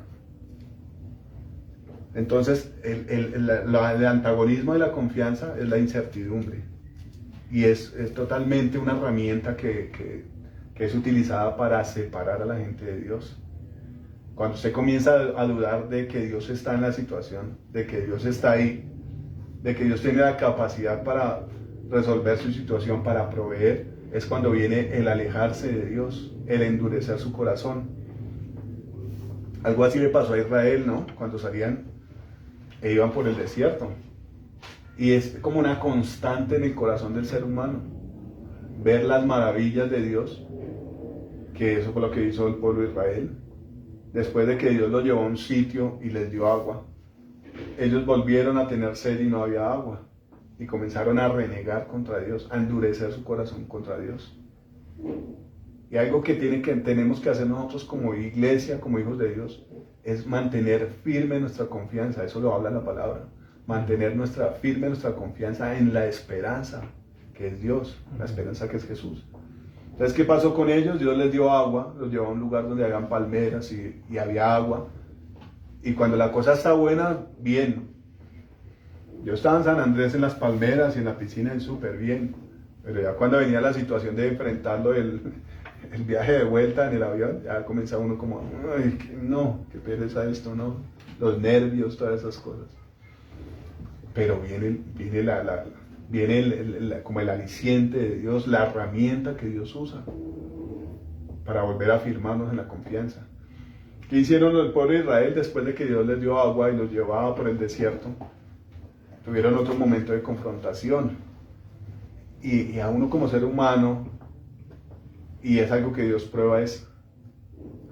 Entonces, el antagonismo de la confianza es la incertidumbre. Y es totalmente una herramienta que es utilizada para separar a la gente de Dios. Cuando usted comienza a dudar de que Dios está en la situación, de que Dios está ahí, de que Dios tiene la capacidad para resolver su situación, para proveer, es cuando viene el alejarse de Dios, el endurecer su corazón. Algo así le pasó a Israel, ¿no? Cuando salían e iban por el desierto. Y es como una constante en el corazón del ser humano, ver las maravillas de Dios, que eso fue lo que hizo el pueblo de Israel. Después de que Dios los llevó a un sitio y les dio agua, ellos volvieron a tener sed y no había agua. Y comenzaron a renegar contra Dios, a endurecer su corazón contra Dios. Y algo que tenemos que hacer nosotros como iglesia, como hijos de Dios, es mantener firme nuestra confianza. Eso lo habla la palabra. Mantener firme nuestra confianza en la esperanza, que es Dios, la esperanza que es Jesús. Entonces, ¿qué pasó con ellos? Dios les dio agua, los llevó a un lugar donde habían palmeras y había agua. Y cuando la cosa está buena, bien. Yo estaba en San Andrés en las palmeras y en la piscina y súper bien. Pero ya cuando venía la situación de enfrentarlo el viaje de vuelta en el avión, ya comenzaba uno como, ay, no, qué pereza esto, no. Los nervios, todas esas cosas. Pero viene como el aliciente de Dios, la herramienta que Dios usa para volver a afirmarnos en la confianza. ¿Qué hicieron el pueblo de Israel después de que Dios les dio agua y los llevaba por el desierto? Tuvieron otro momento de confrontación. Y a uno como ser humano, y es algo que Dios prueba, es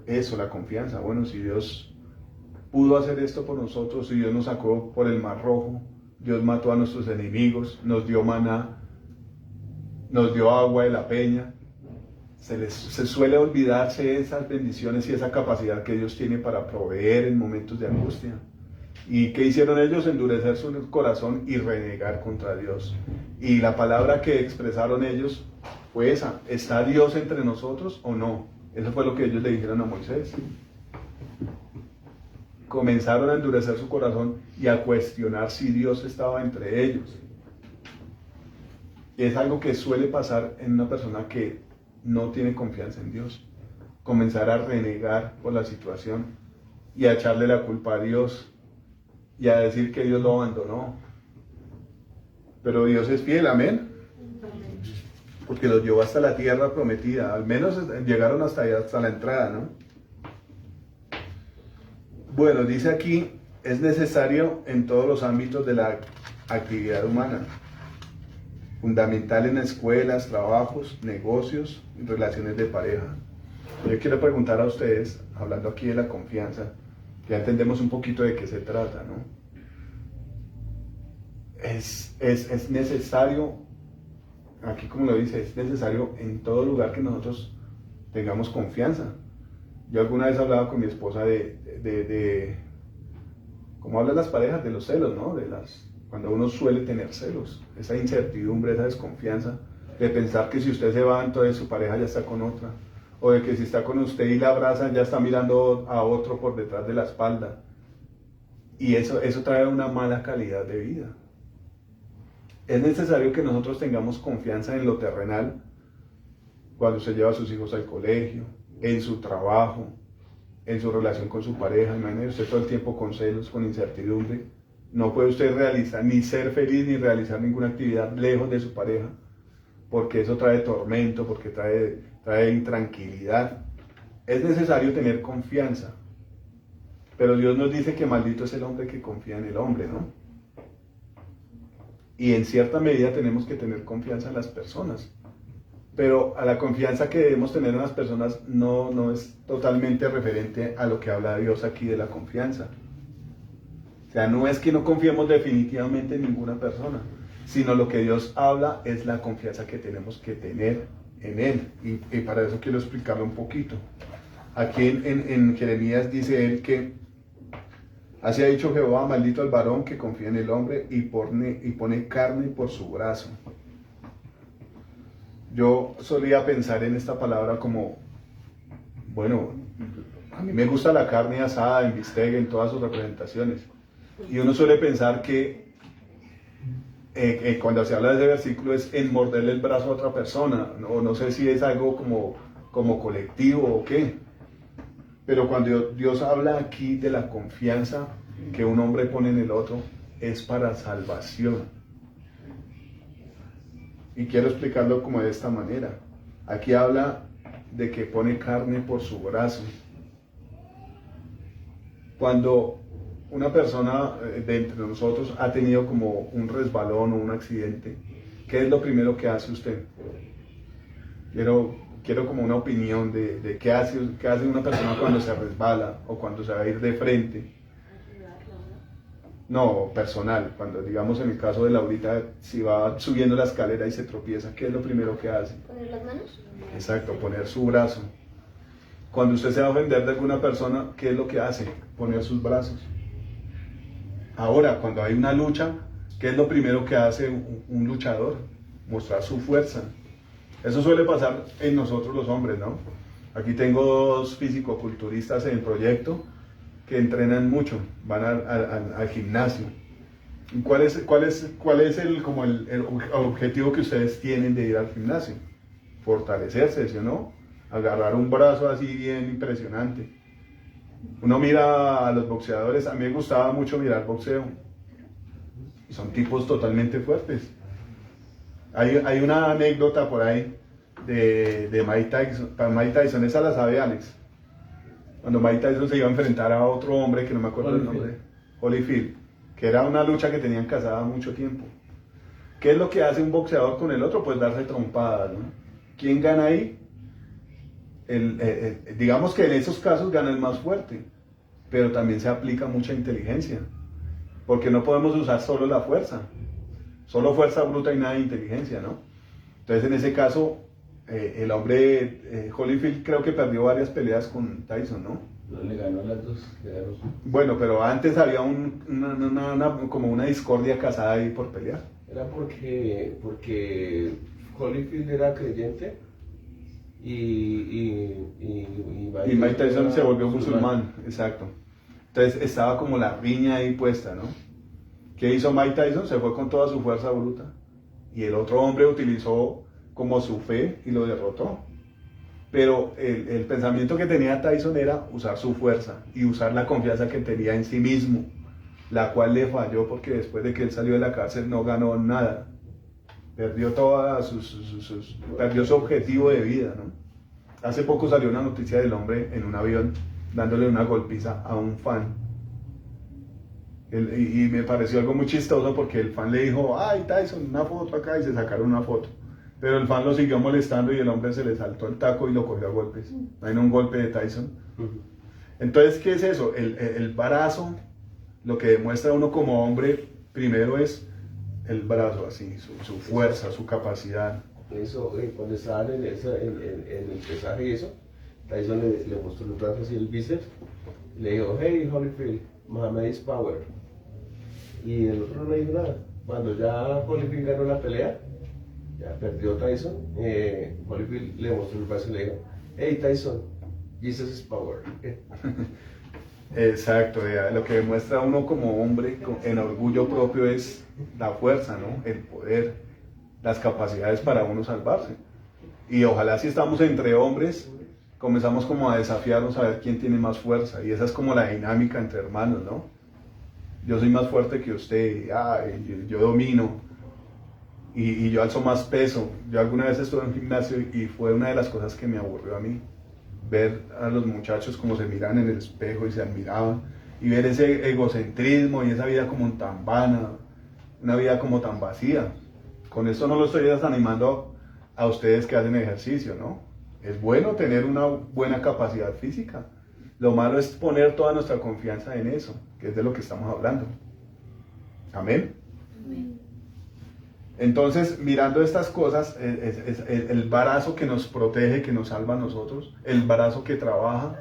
eso, la confianza. Bueno, si Dios pudo hacer esto por nosotros, si Dios nos sacó por el Mar Rojo, Dios mató a nuestros enemigos, nos dio maná, nos dio agua de la peña. Se suele olvidarse esas bendiciones y esa capacidad que Dios tiene para proveer en momentos de angustia. ¿Y qué hicieron ellos? Endurecer su corazón y renegar contra Dios. Y la palabra que expresaron ellos fue esa: ¿está Dios entre nosotros o no? Eso fue lo que ellos le dijeron a Moisés. Comenzaron a endurecer su corazón y a cuestionar si Dios estaba entre ellos. Es algo que suele pasar en una persona que no tiene confianza en Dios. Comenzar a renegar por la situación y a echarle la culpa a Dios y a decir que Dios lo abandonó. Pero Dios es fiel, amén. Porque los llevó hasta la tierra prometida. Al menos llegaron hasta allá, hasta la entrada, ¿no? Bueno, dice aquí, es necesario en todos los ámbitos de la actividad humana. Fundamental en escuelas, trabajos, negocios y relaciones de pareja. Yo quiero preguntar a ustedes, hablando aquí de la confianza, que ya entendemos un poquito de qué se trata, ¿no? Es necesario, aquí como lo dice, es necesario en todo lugar que nosotros tengamos confianza. Yo alguna vez hablaba con mi esposa de cómo hablan las parejas, de los celos, ¿no? Cuando uno suele tener celos, esa incertidumbre, esa desconfianza, de pensar que si usted se va, entonces su pareja ya está con otra, o de que si está con usted y la abrazan, ya está mirando a otro por detrás de la espalda. Y eso trae una mala calidad de vida. Es necesario que nosotros tengamos confianza en lo terrenal, cuando usted lleva a sus hijos al colegio, en su trabajo, en su relación con su pareja. Imagínese usted todo el tiempo con celos, con incertidumbre. No puede usted realizar, ni ser feliz, ni realizar ninguna actividad lejos de su pareja, porque eso trae tormento, porque trae intranquilidad. Es necesario tener confianza. Pero Dios nos dice que maldito es el hombre que confía en el hombre, ¿no? Y en cierta medida tenemos que tener confianza en las personas. Pero a la confianza que debemos tener en las personas no es totalmente referente a lo que habla Dios aquí de la confianza. O sea, no es que no confiemos definitivamente en ninguna persona, sino lo que Dios habla es la confianza que tenemos que tener en Él. Y para eso quiero explicarlo un poquito. Aquí en Jeremías dice él que así ha dicho Jehová, maldito el varón que confía en el hombre y pone carne por su brazo. Yo solía pensar en esta palabra como, bueno, a mí me gusta la carne asada en bistec en todas sus representaciones. Y uno suele pensar que cuando se habla de ese versículo es en morderle el brazo a otra persona, o no sé si es algo como colectivo o qué. Pero cuando Dios habla aquí de la confianza que un hombre pone en el otro, es para salvación. Y quiero explicarlo como de esta manera. Aquí habla de que pone carne por su brazo. Cuando una persona de entre nosotros ha tenido como un resbalón o un accidente, ¿qué es lo primero que hace usted? Quiero como una opinión de qué hace una persona cuando se resbala o cuando se va a ir de frente. No, personal, cuando digamos en el caso de Laurita, si va subiendo la escalera y se tropieza, ¿qué es lo primero que hace? ¿Poner las manos? Exacto, poner su brazo. Cuando usted se va a ofender de alguna persona, ¿qué es lo que hace? Poner sus brazos. Ahora, cuando hay una lucha, ¿qué es lo primero que hace un luchador? Mostrar su fuerza. Eso suele pasar en nosotros los hombres, ¿no? Aquí tengo dos fisicoculturistas en el proyecto que entrenan mucho, van al gimnasio. ¿Cuál es el objetivo que ustedes tienen de ir al gimnasio? Fortalecerse, ¿sí o no? Agarrar un brazo así bien impresionante. Uno mira a los boxeadores, a mí me gustaba mucho mirar boxeo. Son tipos totalmente fuertes. Hay una anécdota por ahí de Mike Tyson. Para Mike Tyson, esa la sabe Alex. Cuando Mike Tyson se iba a enfrentar a otro hombre, que no me acuerdo el nombre, Holyfield, que era una lucha que tenían casada mucho tiempo. ¿Qué es lo que hace un boxeador con el otro? Pues darse trompadas, ¿no? ¿Quién gana ahí? Digamos que en esos casos gana el más fuerte, pero también se aplica mucha inteligencia, porque no podemos usar solo la fuerza, solo fuerza bruta y nada de inteligencia, ¿no? Entonces en ese caso, el hombre Holyfield creo que perdió varias peleas con Tyson, ¿no? No le ganó las dos, le ganó. Bueno, pero antes había como una discordia casada ahí por pelear. Era porque Holyfield era creyente y Mike Tyson se volvió musulmán, exacto. Entonces estaba como la riña ahí puesta, ¿no? ¿Qué hizo Mike Tyson? Se fue con toda su fuerza bruta. Y el otro hombre utilizó como su fe y lo derrotó. Pero el pensamiento que tenía Tyson era usar su fuerza y usar la confianza que tenía en sí mismo, la cual le falló porque después de que él salió de la cárcel no ganó nada. Perdió perdió su objetivo de vida, ¿no? Hace poco salió una noticia del hombre en un avión dándole una golpiza a un fan. Y me pareció algo muy chistoso porque el fan le dijo, ay Tyson, una foto acá, y se sacaron una foto. Pero el fan lo siguió molestando y el hombre se le saltó el taco y lo cogió a golpes. Hay un golpe de Tyson. Entonces, ¿qué es eso? El brazo, lo que demuestra uno como hombre, primero es el brazo, así, su fuerza, su capacidad. Eso, cuando estaban en el pesaje y eso, Tyson le mostró los brazos y el bíceps, y le dijo, hey Holyfield, Muhammad is power. Y el otro no le dijo nada. Cuando ya Holyfield ganó la pelea, ya perdió Tyson, Holyfield le mostró el brazo y le dijo, hey Tyson, Jesus is power. Exacto, lo que demuestra uno como hombre en orgullo propio es la fuerza, ¿no? El poder, las capacidades para uno salvarse. Y ojalá si estamos entre hombres, comenzamos como a desafiarnos a ver quién tiene más fuerza. Y esa es como la dinámica entre hermanos, ¿no? Yo soy más fuerte que usted, yo domino, y yo alzo más peso. Yo alguna vez estuve en un gimnasio y fue una de las cosas que me aburrió a mí. Ver a los muchachos como se miran en el espejo y se admiraban, y ver ese egocentrismo y esa vida como tan vana, una vida como tan vacía. Con esto no lo estoy desanimando a ustedes que hacen ejercicio, ¿no? Es bueno tener una buena capacidad física. Lo malo es poner toda nuestra confianza en eso, que es de lo que estamos hablando. Amén. Amén. Entonces, mirando estas cosas, es el brazo que nos protege, que nos salva a nosotros, el brazo que trabaja.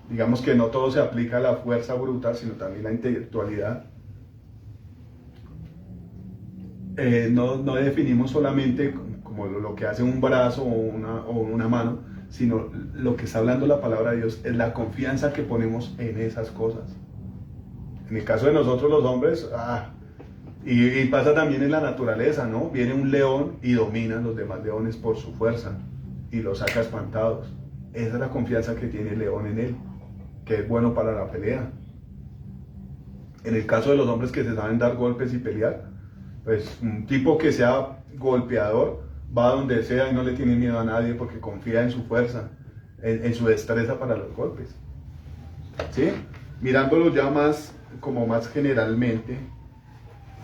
Digamos que no todo se aplica a la fuerza bruta, sino también la intelectualidad. No definimos solamente como lo que hace un brazo o una mano, sino lo que está hablando la palabra de Dios es la confianza que ponemos en esas cosas. En el caso de nosotros los hombres, y pasa también en la naturaleza, ¿no? Viene un león y domina a los demás leones por su fuerza y los saca espantados. Esa es la confianza que tiene el león en él, que es bueno para la pelea. En el caso de los hombres que se saben dar golpes y pelear, pues un tipo que sea golpeador va a donde sea y no le tiene miedo a nadie porque confía en su fuerza, en su destreza para los golpes. ¿Sí? Mirándolo ya más, como más generalmente,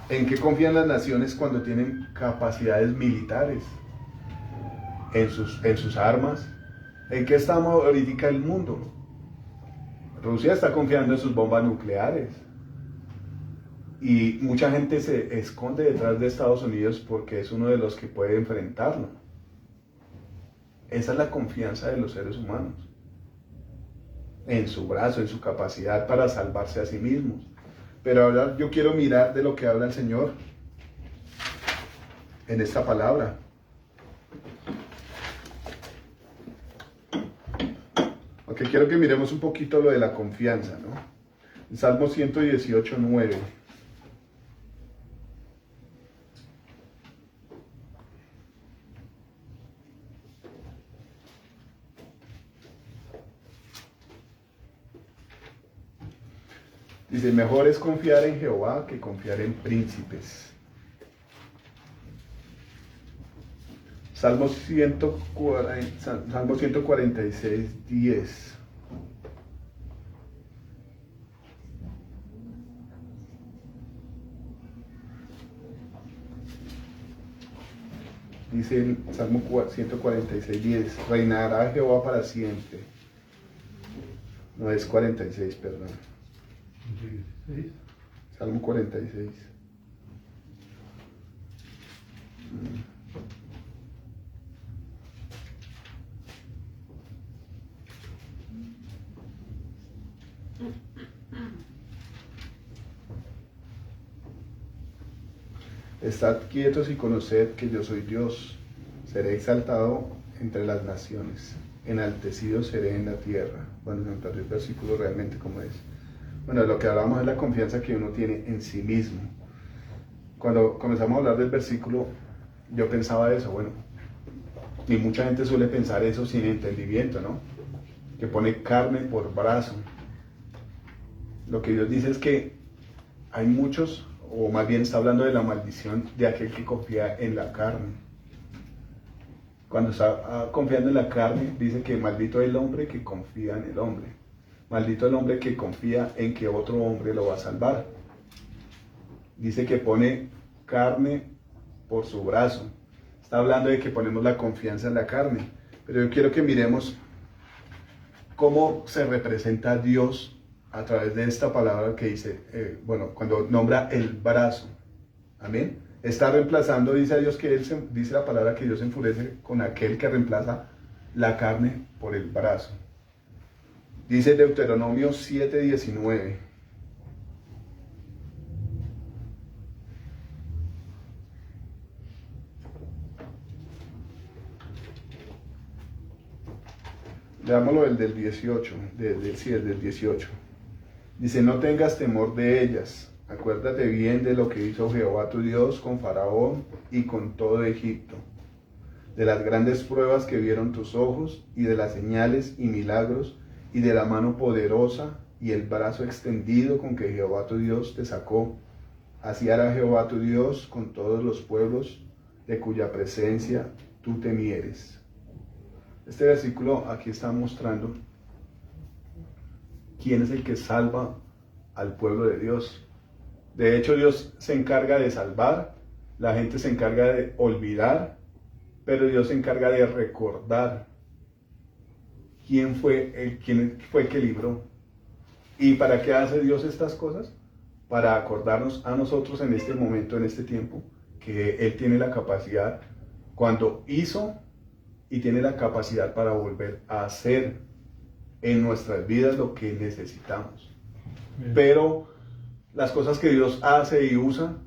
¿en qué confían las naciones cuando tienen capacidades militares? En sus armas. ¿En qué estamos ahorita el mundo? Rusia está confiando en sus bombas nucleares. Y mucha gente se esconde detrás de Estados Unidos porque es uno de los que puede enfrentarlo. Esa es la confianza de los seres humanos. En su brazo, en su capacidad para salvarse a sí mismos. Pero ahora yo quiero mirar de lo que habla el Señor en esta palabra. Aunque quiero que miremos un poquito lo de la confianza, ¿no? En Salmo 118, 9. Dice, mejor es confiar en Jehová que confiar en príncipes. Salmo 146, 10. Dice el Salmo 146, 10, reinará Jehová para siempre. No es 46, perdón. Salmo 46. Estad quietos y conoced que yo soy Dios. Seré exaltado entre las naciones, enaltecido seré en la tierra. Bueno, se me perdió el versículo realmente como es. Bueno, lo que hablamos es la confianza que uno tiene en sí mismo. Cuando comenzamos a hablar del versículo, yo pensaba eso, bueno, y mucha gente suele pensar eso sin entendimiento, ¿no? Que pone carne por brazo. Lo que Dios dice es que hay muchos, o más bien está hablando de la maldición de aquel que confía en la carne. Cuando está confiando en la carne, dice que maldito el hombre que confía en el hombre. Maldito el hombre que confía en que otro hombre lo va a salvar. Dice que pone carne por su brazo. Está hablando de que ponemos la confianza en la carne. Pero yo quiero que miremos cómo se representa a Dios a través de esta palabra que dice, cuando nombra el brazo. Amén. Está reemplazando, dice a Dios que dice la palabra que Dios se enfurece con aquel que reemplaza la carne por el brazo. Dice Deuteronomio 7:19. Leámoslo el del 18, sí, el del 18. Dice, no tengas temor de ellas. Acuérdate bien de lo que hizo Jehová tu Dios con Faraón y con todo Egipto, de las grandes pruebas que vieron tus ojos y de las señales y milagros y de la mano poderosa y el brazo extendido con que Jehová tu Dios te sacó. Así hará Jehová tu Dios con todos los pueblos de cuya presencia tú temieres. Este versículo aquí está mostrando quién es el que salva al pueblo de Dios. De hecho, Dios se encarga de salvar, la gente se encarga de olvidar, pero Dios se encarga de recordar quién fue el que libró. ¿Y para qué hace Dios estas cosas? Para acordarnos a nosotros en este momento, en este tiempo, que Él tiene la capacidad, cuando hizo, y tiene la capacidad para volver a hacer en nuestras vidas lo que necesitamos. Bien. Pero las cosas que Dios hace y usa,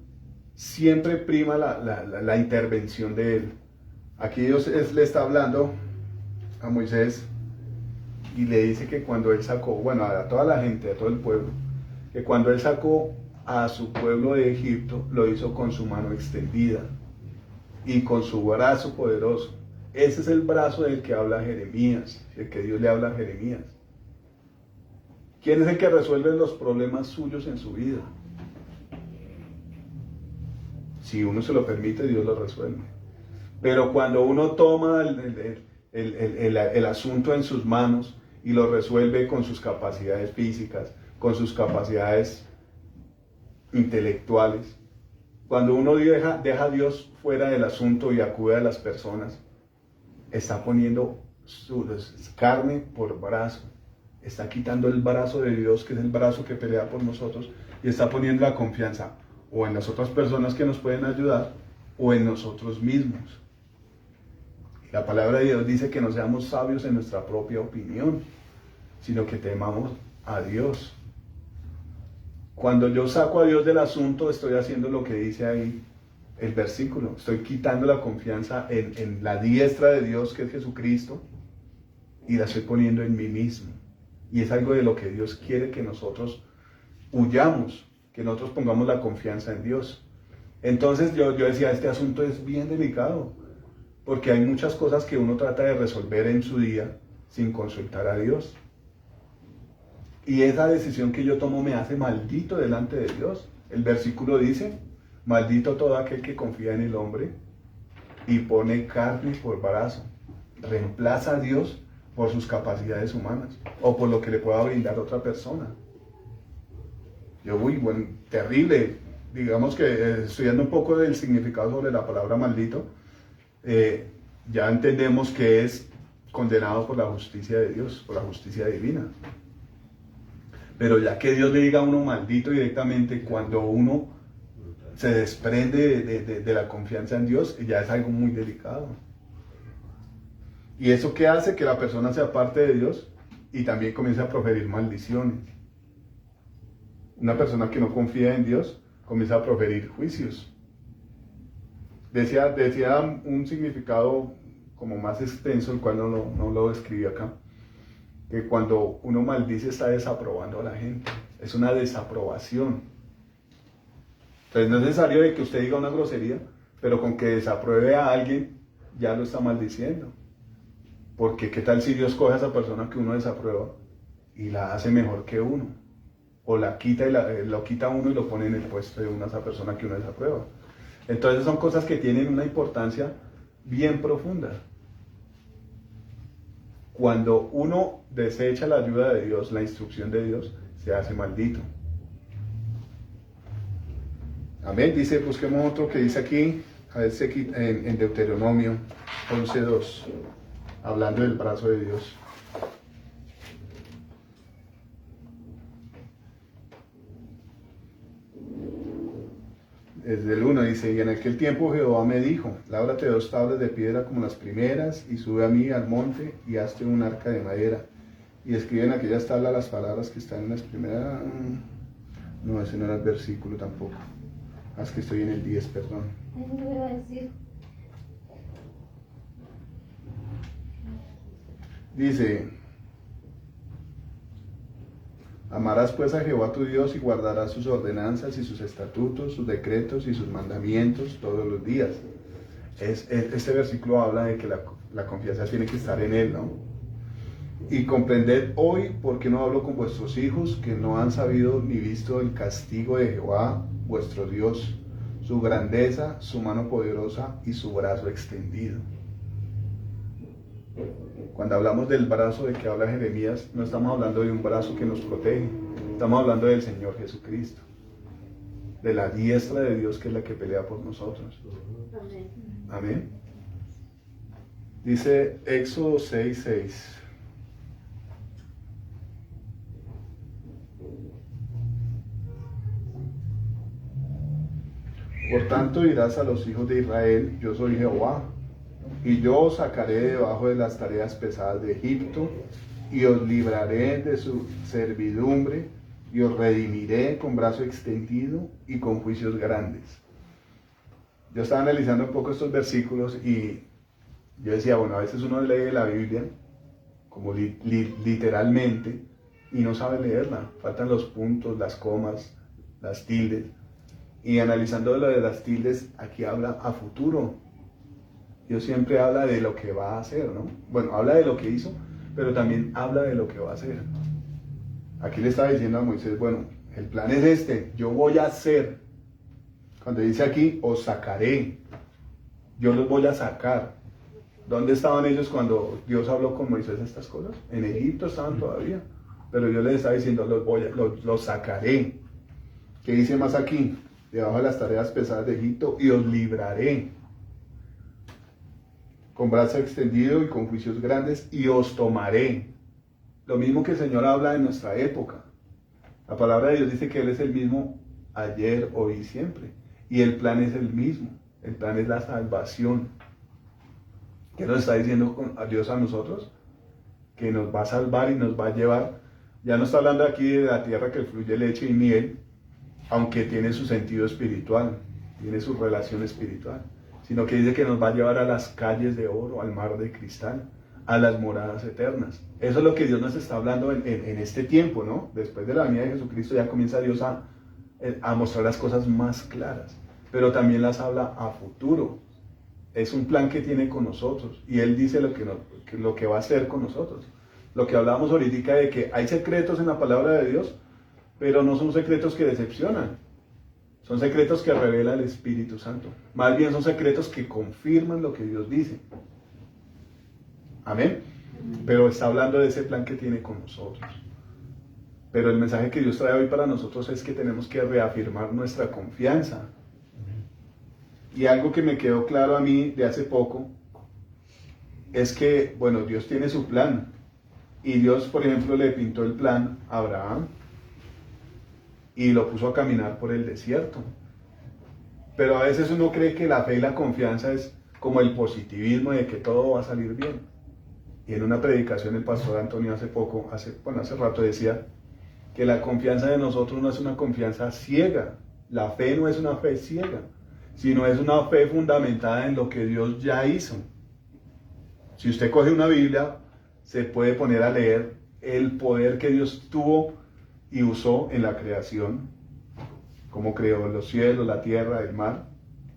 siempre prima la intervención de Él. Aquí Dios le está hablando a Moisés y le dice que cuando Él sacó, bueno, a toda la gente, a todo el pueblo, que cuando Él sacó a su pueblo de Egipto, lo hizo con su mano extendida y con su brazo poderoso. Ese es el brazo del que habla Jeremías, el que Dios le habla a Jeremías. ¿Quién es el que resuelve los problemas suyos en su vida? Si uno se lo permite, Dios lo resuelve. Pero cuando uno toma el asunto en sus manos y lo resuelve con sus capacidades físicas, con sus capacidades intelectuales, cuando uno deja a Dios fuera del asunto y acude a las personas, está poniendo su carne por brazo. Está quitando el brazo de Dios, que es el brazo que pelea por nosotros, y está poniendo la confianza o en las otras personas que nos pueden ayudar o en nosotros mismos. Y la palabra de Dios dice que no seamos sabios en nuestra propia opinión, sino que temamos a Dios. Cuando yo saco a Dios del asunto, estoy haciendo lo que dice ahí el versículo. Estoy quitando la confianza en la diestra de Dios, que es Jesucristo, y la estoy poniendo en mí mismo. Y es algo de lo que Dios quiere que nosotros huyamos, que nosotros pongamos la confianza en Dios. Entonces yo decía, este asunto es bien delicado, porque hay muchas cosas que uno trata de resolver en su día sin consultar a Dios. Y esa decisión que yo tomo me hace maldito delante de Dios. El versículo dice, maldito todo aquel que confía en el hombre y pone carne por brazo. Reemplaza a Dios por sus capacidades humanas o por lo que le pueda brindar otra persona. Bueno, terrible. Digamos que estudiando un poco del significado sobre la palabra maldito, ya entendemos que es condenado por la justicia de Dios, por la justicia divina. Pero ya que Dios le diga a uno maldito directamente, cuando uno se desprende de la confianza en Dios, ya es algo muy delicado. ¿Y eso qué hace? Que la persona se aparte de Dios y también comienza a proferir maldiciones. Una persona que no confía en Dios comienza a proferir juicios. Decía un significado como más extenso, el cual no lo describí acá, que cuando uno maldice está desaprobando a la gente. Es una desaprobación. Entonces no es necesario de que usted diga una grosería, pero con que desapruebe a alguien, ya lo está maldiciendo. Porque qué tal si Dios coge a esa persona que uno desaprueba y la hace mejor que uno, o la quita y lo quita a uno y lo pone en el puesto de esa persona que uno desaprueba. Entonces son cosas que tienen una importancia bien profunda. Cuando uno desecha la ayuda de Dios, la instrucción de Dios, se hace maldito. Amén. Dice, busquemos otro que dice aquí, a ver si aquí en Deuteronomio 11:2, hablando del brazo de Dios. Desde el 1 dice, y en aquel tiempo Jehová me dijo, lábrate 2 tablas de piedra como las primeras, y sube a mí al monte, y hazte un arca de madera, y escribe en aquellas tablas las palabras que están en las primeras. No, ese no era el versículo tampoco. Es que estoy en el 10, perdón. No iba a decir. Dice, Amarás pues a Jehová tu Dios y guardarás sus ordenanzas y sus estatutos, sus decretos y sus mandamientos todos los días. Este versículo habla de que la confianza tiene que estar en Él, ¿no? Y comprended hoy por qué no hablo con vuestros hijos que no han sabido ni visto el castigo de Jehová, vuestro Dios, su grandeza, su mano poderosa y su brazo extendido. Cuando hablamos del brazo de que habla Jeremías, no estamos hablando de un brazo que nos protege, estamos hablando del Señor Jesucristo, de la diestra de Dios que es la que pelea por nosotros. Amén. Amén. Dice Éxodo 6:6. Por tanto dirás a los hijos de Israel, yo soy Jehová, y yo os sacaré debajo de las tareas pesadas de Egipto, y os libraré de su servidumbre, y os redimiré con brazo extendido y con juicios grandes. Yo estaba analizando un poco estos versículos y yo decía, bueno, a veces uno lee la Biblia como literalmente y no sabe leerla. Faltan los puntos, las comas, las tildes. Y analizando lo de las tildes, aquí habla a futuro. Dios siempre habla de lo que va a hacer, ¿no? Bueno, habla de lo que hizo, pero también habla de lo que va a hacer. Aquí le estaba diciendo a Moisés, bueno, el plan es este, yo voy a hacer. Cuando dice aquí, os sacaré, yo los voy a sacar. ¿Dónde estaban ellos cuando Dios habló con Moisés estas cosas? En Egipto estaban todavía, pero yo les estaba diciendo, los sacaré. ¿Qué dice más aquí? Debajo de las tareas pesadas de Egipto, y os libraré con brazo extendido y con juicios grandes, y os tomaré. Lo mismo que el Señor habla en nuestra época. La palabra de Dios dice que Él es el mismo ayer, hoy y siempre. Y el plan es el mismo. El plan es la salvación. ¿Qué nos está diciendo Dios a nosotros? Que nos va a salvar y nos va a llevar. Ya no está hablando aquí de la tierra que fluye leche y miel, aunque tiene su sentido espiritual, tiene su relación espiritual, sino que dice que nos va a llevar a las calles de oro, al mar de cristal, a las moradas eternas. Eso es lo que Dios nos está hablando en este tiempo, ¿no? Después de la venida de Jesucristo ya comienza Dios a mostrar las cosas más claras, pero también las habla a futuro. Es un plan que tiene con nosotros y Él dice lo que va a hacer con nosotros. Lo que hablábamos ahorita de que hay secretos en la palabra de Dios, pero no son secretos que decepcionan. Son secretos que revela el Espíritu Santo. Más bien son secretos que confirman lo que Dios dice. Amén. Pero está hablando de ese plan que tiene con nosotros. Pero el mensaje que Dios trae hoy para nosotros es que tenemos que reafirmar nuestra confianza. Y algo que me quedó claro a mí de hace poco es que, bueno, Dios tiene su plan. Y Dios, por ejemplo, le pintó el plan a Abraham y lo puso a caminar por el desierto. Pero a veces uno cree que la fe y la confianza es como el positivismo de que todo va a salir bien. Y en una predicación el pastor Antonio hace rato decía que la confianza de nosotros no es una confianza ciega. La fe no es una fe ciega, sino es una fe fundamentada en lo que Dios ya hizo. Si usted coge una Biblia, se puede poner a leer el poder que Dios tuvo y usó en la creación, cómo creó los cielos, la tierra, el mar.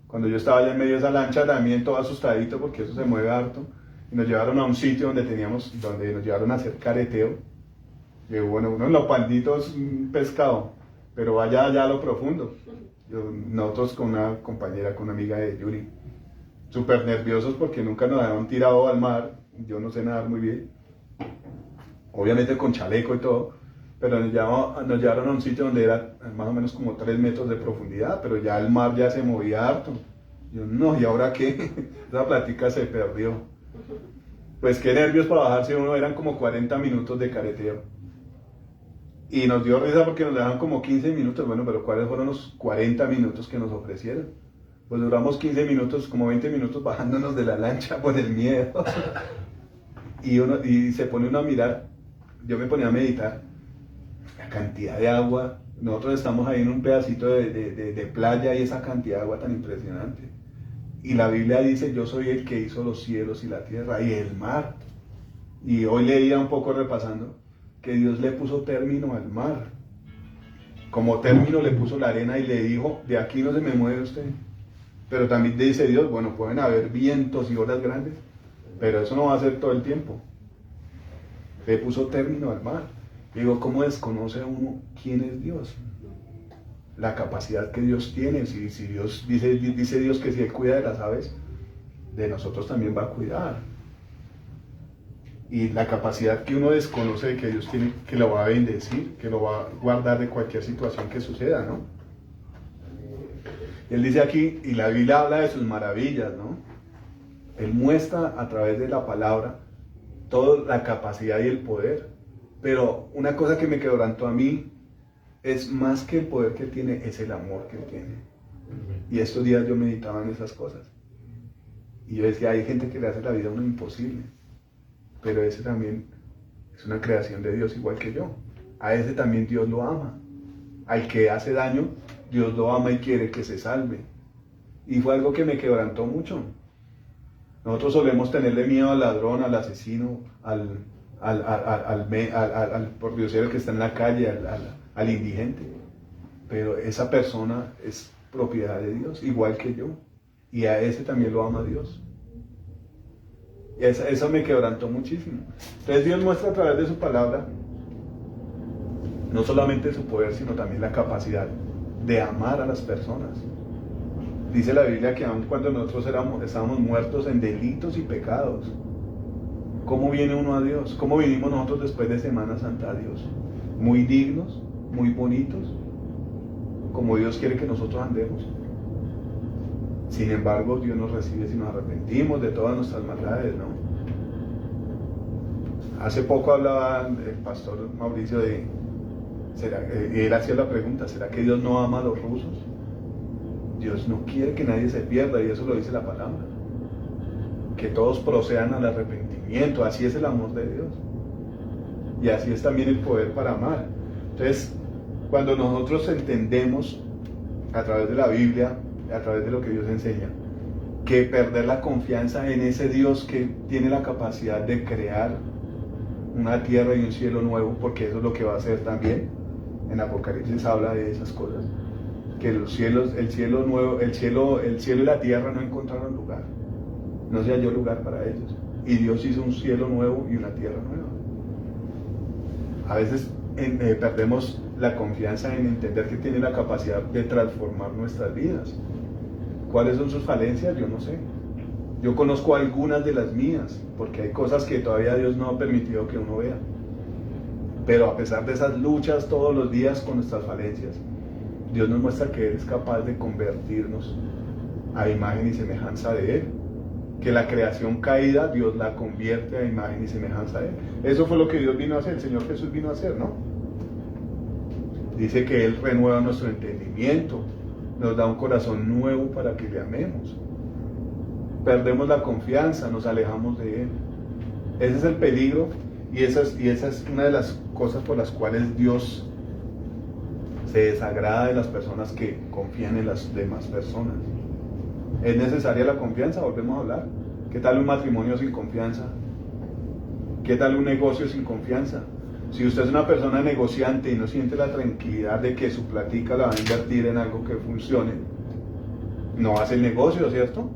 Cuando yo estaba allá en medio de esa lancha, también todo asustadito porque eso se mueve harto, y nos llevaron a un sitio donde nos llevaron a hacer careteo. Y bueno, uno en lo pandito es un pescado, pero vaya allá a lo profundo. Nosotros con una compañera, con una amiga de Yuri, súper nerviosos porque nunca nos habían tirado al mar. Yo no sé nadar muy bien, obviamente con chaleco y todo, pero nos llevaron a un sitio donde era más o menos como 3 metros de profundidad, pero ya el mar ya se movía harto. Yo, no, ¿y ahora qué? Esa plática se perdió. Pues qué nervios para bajarse uno, eran como 40 minutos de careteo. Y nos dio risa porque nos dejaban como 15 minutos, bueno, pero ¿cuáles fueron los 40 minutos que nos ofrecieron? Pues duramos 15 minutos, como 20 minutos bajándonos de la lancha por el miedo. Y se pone uno a mirar, yo me ponía a meditar, la cantidad de agua. Nosotros estamos ahí en un pedacito de playa y esa cantidad de agua tan impresionante. Y la Biblia dice, yo soy el que hizo los cielos y la tierra y el mar. Y hoy leía un poco repasando que Dios le puso término al mar. Como término le puso la arena y le dijo, de aquí no se me mueve usted. Pero también dice Dios, bueno, pueden haber vientos y olas grandes, pero eso no va a ser todo el tiempo. Le puso término al mar. Digo, ¿cómo desconoce uno quién es Dios? La capacidad que Dios tiene. Si Dios dice Dios que si Él cuida de las aves, de nosotros también va a cuidar. Y la capacidad que uno desconoce de que Dios tiene, que lo va a bendecir, que lo va a guardar de cualquier situación que suceda, ¿no? Él dice aquí, y la Biblia habla de sus maravillas, ¿no? Él muestra a través de la palabra toda la capacidad y el poder. Pero una cosa que me quebrantó a mí es más que el poder que tiene, es el amor que tiene. Y estos días yo meditaba en esas cosas. Y yo decía, hay gente que le hace la vida a uno imposible. Pero ese también es una creación de Dios igual que yo. A ese también Dios lo ama. Al que hace daño, Dios lo ama y quiere que se salve. Y fue algo que me quebrantó mucho. Nosotros solemos tenerle miedo al ladrón, al asesino, al pordiosero que está en la calle, al indigente. Pero esa persona es propiedad de Dios, igual que yo. Y a ese también lo ama Dios. Y eso me quebrantó muchísimo. Entonces Dios muestra a través de su palabra no solamente su poder, sino también la capacidad de amar a las personas. Dice la Biblia que aun cuando nosotros estábamos muertos en delitos y pecados, ¿cómo viene uno a Dios? ¿Cómo vinimos nosotros después de Semana Santa a Dios? Muy dignos, muy bonitos, como Dios quiere que nosotros andemos. Sin embargo, Dios nos recibe si nos arrepentimos de todas nuestras maldades, ¿no? Hace poco hablaba el pastor Mauricio de, él hacía la pregunta, ¿será que Dios no ama a los rusos? Dios no quiere que nadie se pierda, y eso lo dice la palabra. Que todos procedan al arrepentimiento, así es el amor de Dios. Y así es también el poder para amar. Entonces, cuando nosotros entendemos a través de la Biblia, a través de lo que Dios enseña, que perder la confianza en ese Dios que tiene la capacidad de crear una tierra y un cielo nuevo, porque eso es lo que va a hacer también. En Apocalipsis habla de esas cosas, que los cielos, el cielo nuevo, el cielo y la tierra no encontraron lugar, no se halló lugar para ellos, y Dios hizo un cielo nuevo y una tierra nueva. A veces perdemos la confianza en entender que tiene la capacidad de transformar nuestras vidas. ¿Cuáles son sus falencias? Yo no sé. Yo conozco algunas de las mías, porque hay cosas que todavía Dios no ha permitido que uno vea. Pero a pesar de esas luchas todos los días con nuestras falencias, Dios nos muestra que Él es capaz de convertirnos a imagen y semejanza de Él. Que la creación caída, Dios la convierte a imagen y semejanza de Él. Eso fue lo que Dios vino a hacer, el Señor Jesús vino a hacer, ¿no? Dice que Él renueva nuestro entendimiento, nos da un corazón nuevo para que le amemos. Perdemos la confianza, nos alejamos de Él. Ese es el peligro, y esa es una de las cosas por las cuales Dios se desagrada de las personas que confían en las demás personas. ¿Es necesaria la confianza? Volvemos a hablar. ¿Qué tal un matrimonio sin confianza? ¿Qué tal un negocio sin confianza? Si usted es una persona negociante y no siente la tranquilidad de que su platica la va a invertir en algo que funcione, no hace el negocio, ¿cierto?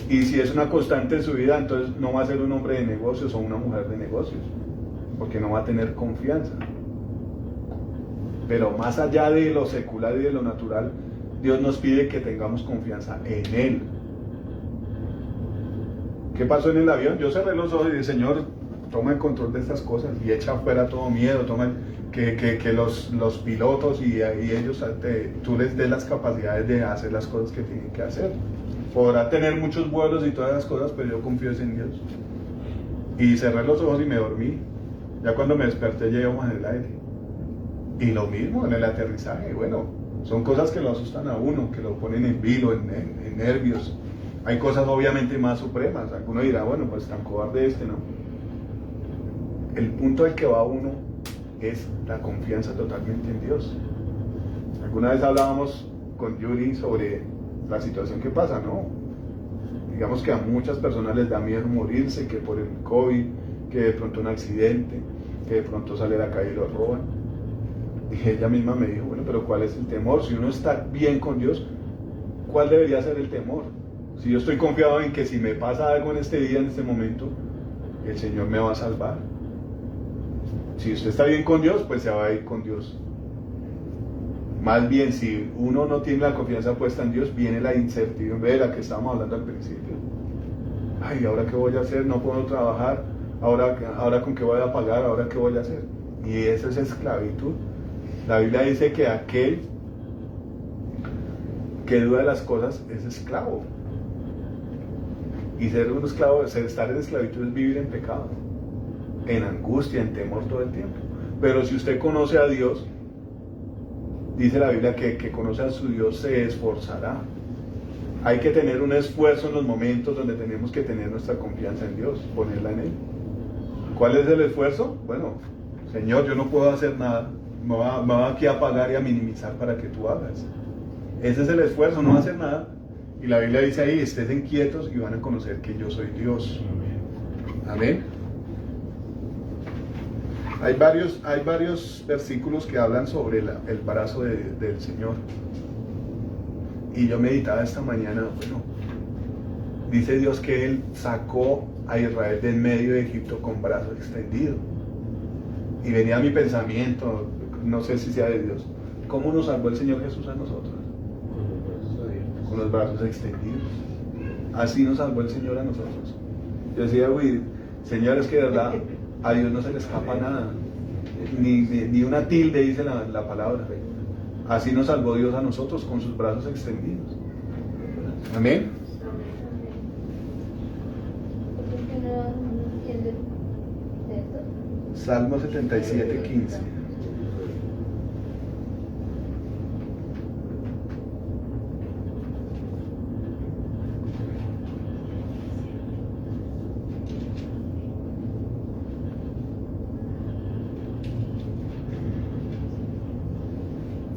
Y si es una constante en su vida, entonces no va a ser un hombre de negocios o una mujer de negocios, porque no va a tener confianza. Pero más allá de lo secular y de lo natural, Dios nos pide que tengamos confianza en Él. ¿Qué pasó en el avión? Yo cerré los ojos y dije, Señor, toma el control de estas cosas y echa fuera todo miedo, que los pilotos y ellos, tú les des las capacidades de hacer las cosas que tienen que hacer. Podrá tener muchos vuelos y todas las cosas, pero yo confío en Dios. Y cerré los ojos y me dormí. Ya cuando me desperté ya íbamos en el aire. Y lo mismo en el aterrizaje. Bueno, son cosas que lo asustan a uno, que lo ponen en vilo, en nervios. Hay cosas obviamente más supremas. Alguno dirá, bueno, pues tan cobarde ¿no? El punto al que va uno es la confianza totalmente en Dios. Alguna vez hablábamos con Yuri sobre la situación que pasa, ¿no? Digamos que a muchas personas les da miedo morirse, que por el COVID, que de pronto un accidente. que de pronto sale a la calle y lo roban. Y ella misma me dijo, bueno, pero ¿cuál es el temor? Si uno está bien con Dios, ¿cuál debería ser el temor? Si yo estoy confiado en que si me pasa algo en este día, en este momento, el Señor me va a salvar. Si usted está bien con Dios, pues se va a ir con Dios. Más bien, si uno no tiene la confianza puesta en Dios, viene la incertidumbre de la que estábamos hablando al principio. Ay, ¿ahora qué voy a hacer? No puedo trabajar. ¿Ahora con qué voy a pagar? ¿Ahora qué voy a hacer? Y eso es esclavitud. La Biblia dice que aquel que duda de las cosas es esclavo. Y ser un esclavo, estar en esclavitud es vivir en pecado, en angustia, en temor todo el tiempo. Pero si usted conoce a Dios, dice la Biblia que conoce a su Dios se esforzará. Hay que tener un esfuerzo en los momentos donde tenemos que tener nuestra confianza en Dios, ponerla en Él. ¿Cuál es el esfuerzo? Bueno, Señor, yo no puedo hacer nada, me voy aquí a pagar y a minimizar para que tú hagas. Ese es el esfuerzo, no hacer nada. Y la Biblia dice ahí, estén quietos y van a conocer que yo soy Dios. Amén. Hay varios versículos que hablan sobre el brazo del Señor. Y yo meditaba esta mañana, bueno, dice Dios que Él sacó a Israel del medio de Egipto con brazo extendido. Y venía a mi pensamiento, no sé si sea de Dios, ¿cómo nos salvó el Señor Jesús a nosotros? Con los brazos extendidos. Así nos salvó el Señor a nosotros. Yo decía, uy, Señor, es que de verdad a Dios no se le escapa nada, ni una tilde dice la palabra. Así nos salvó Dios a nosotros con sus brazos extendidos. Amén. Salmo 77:15.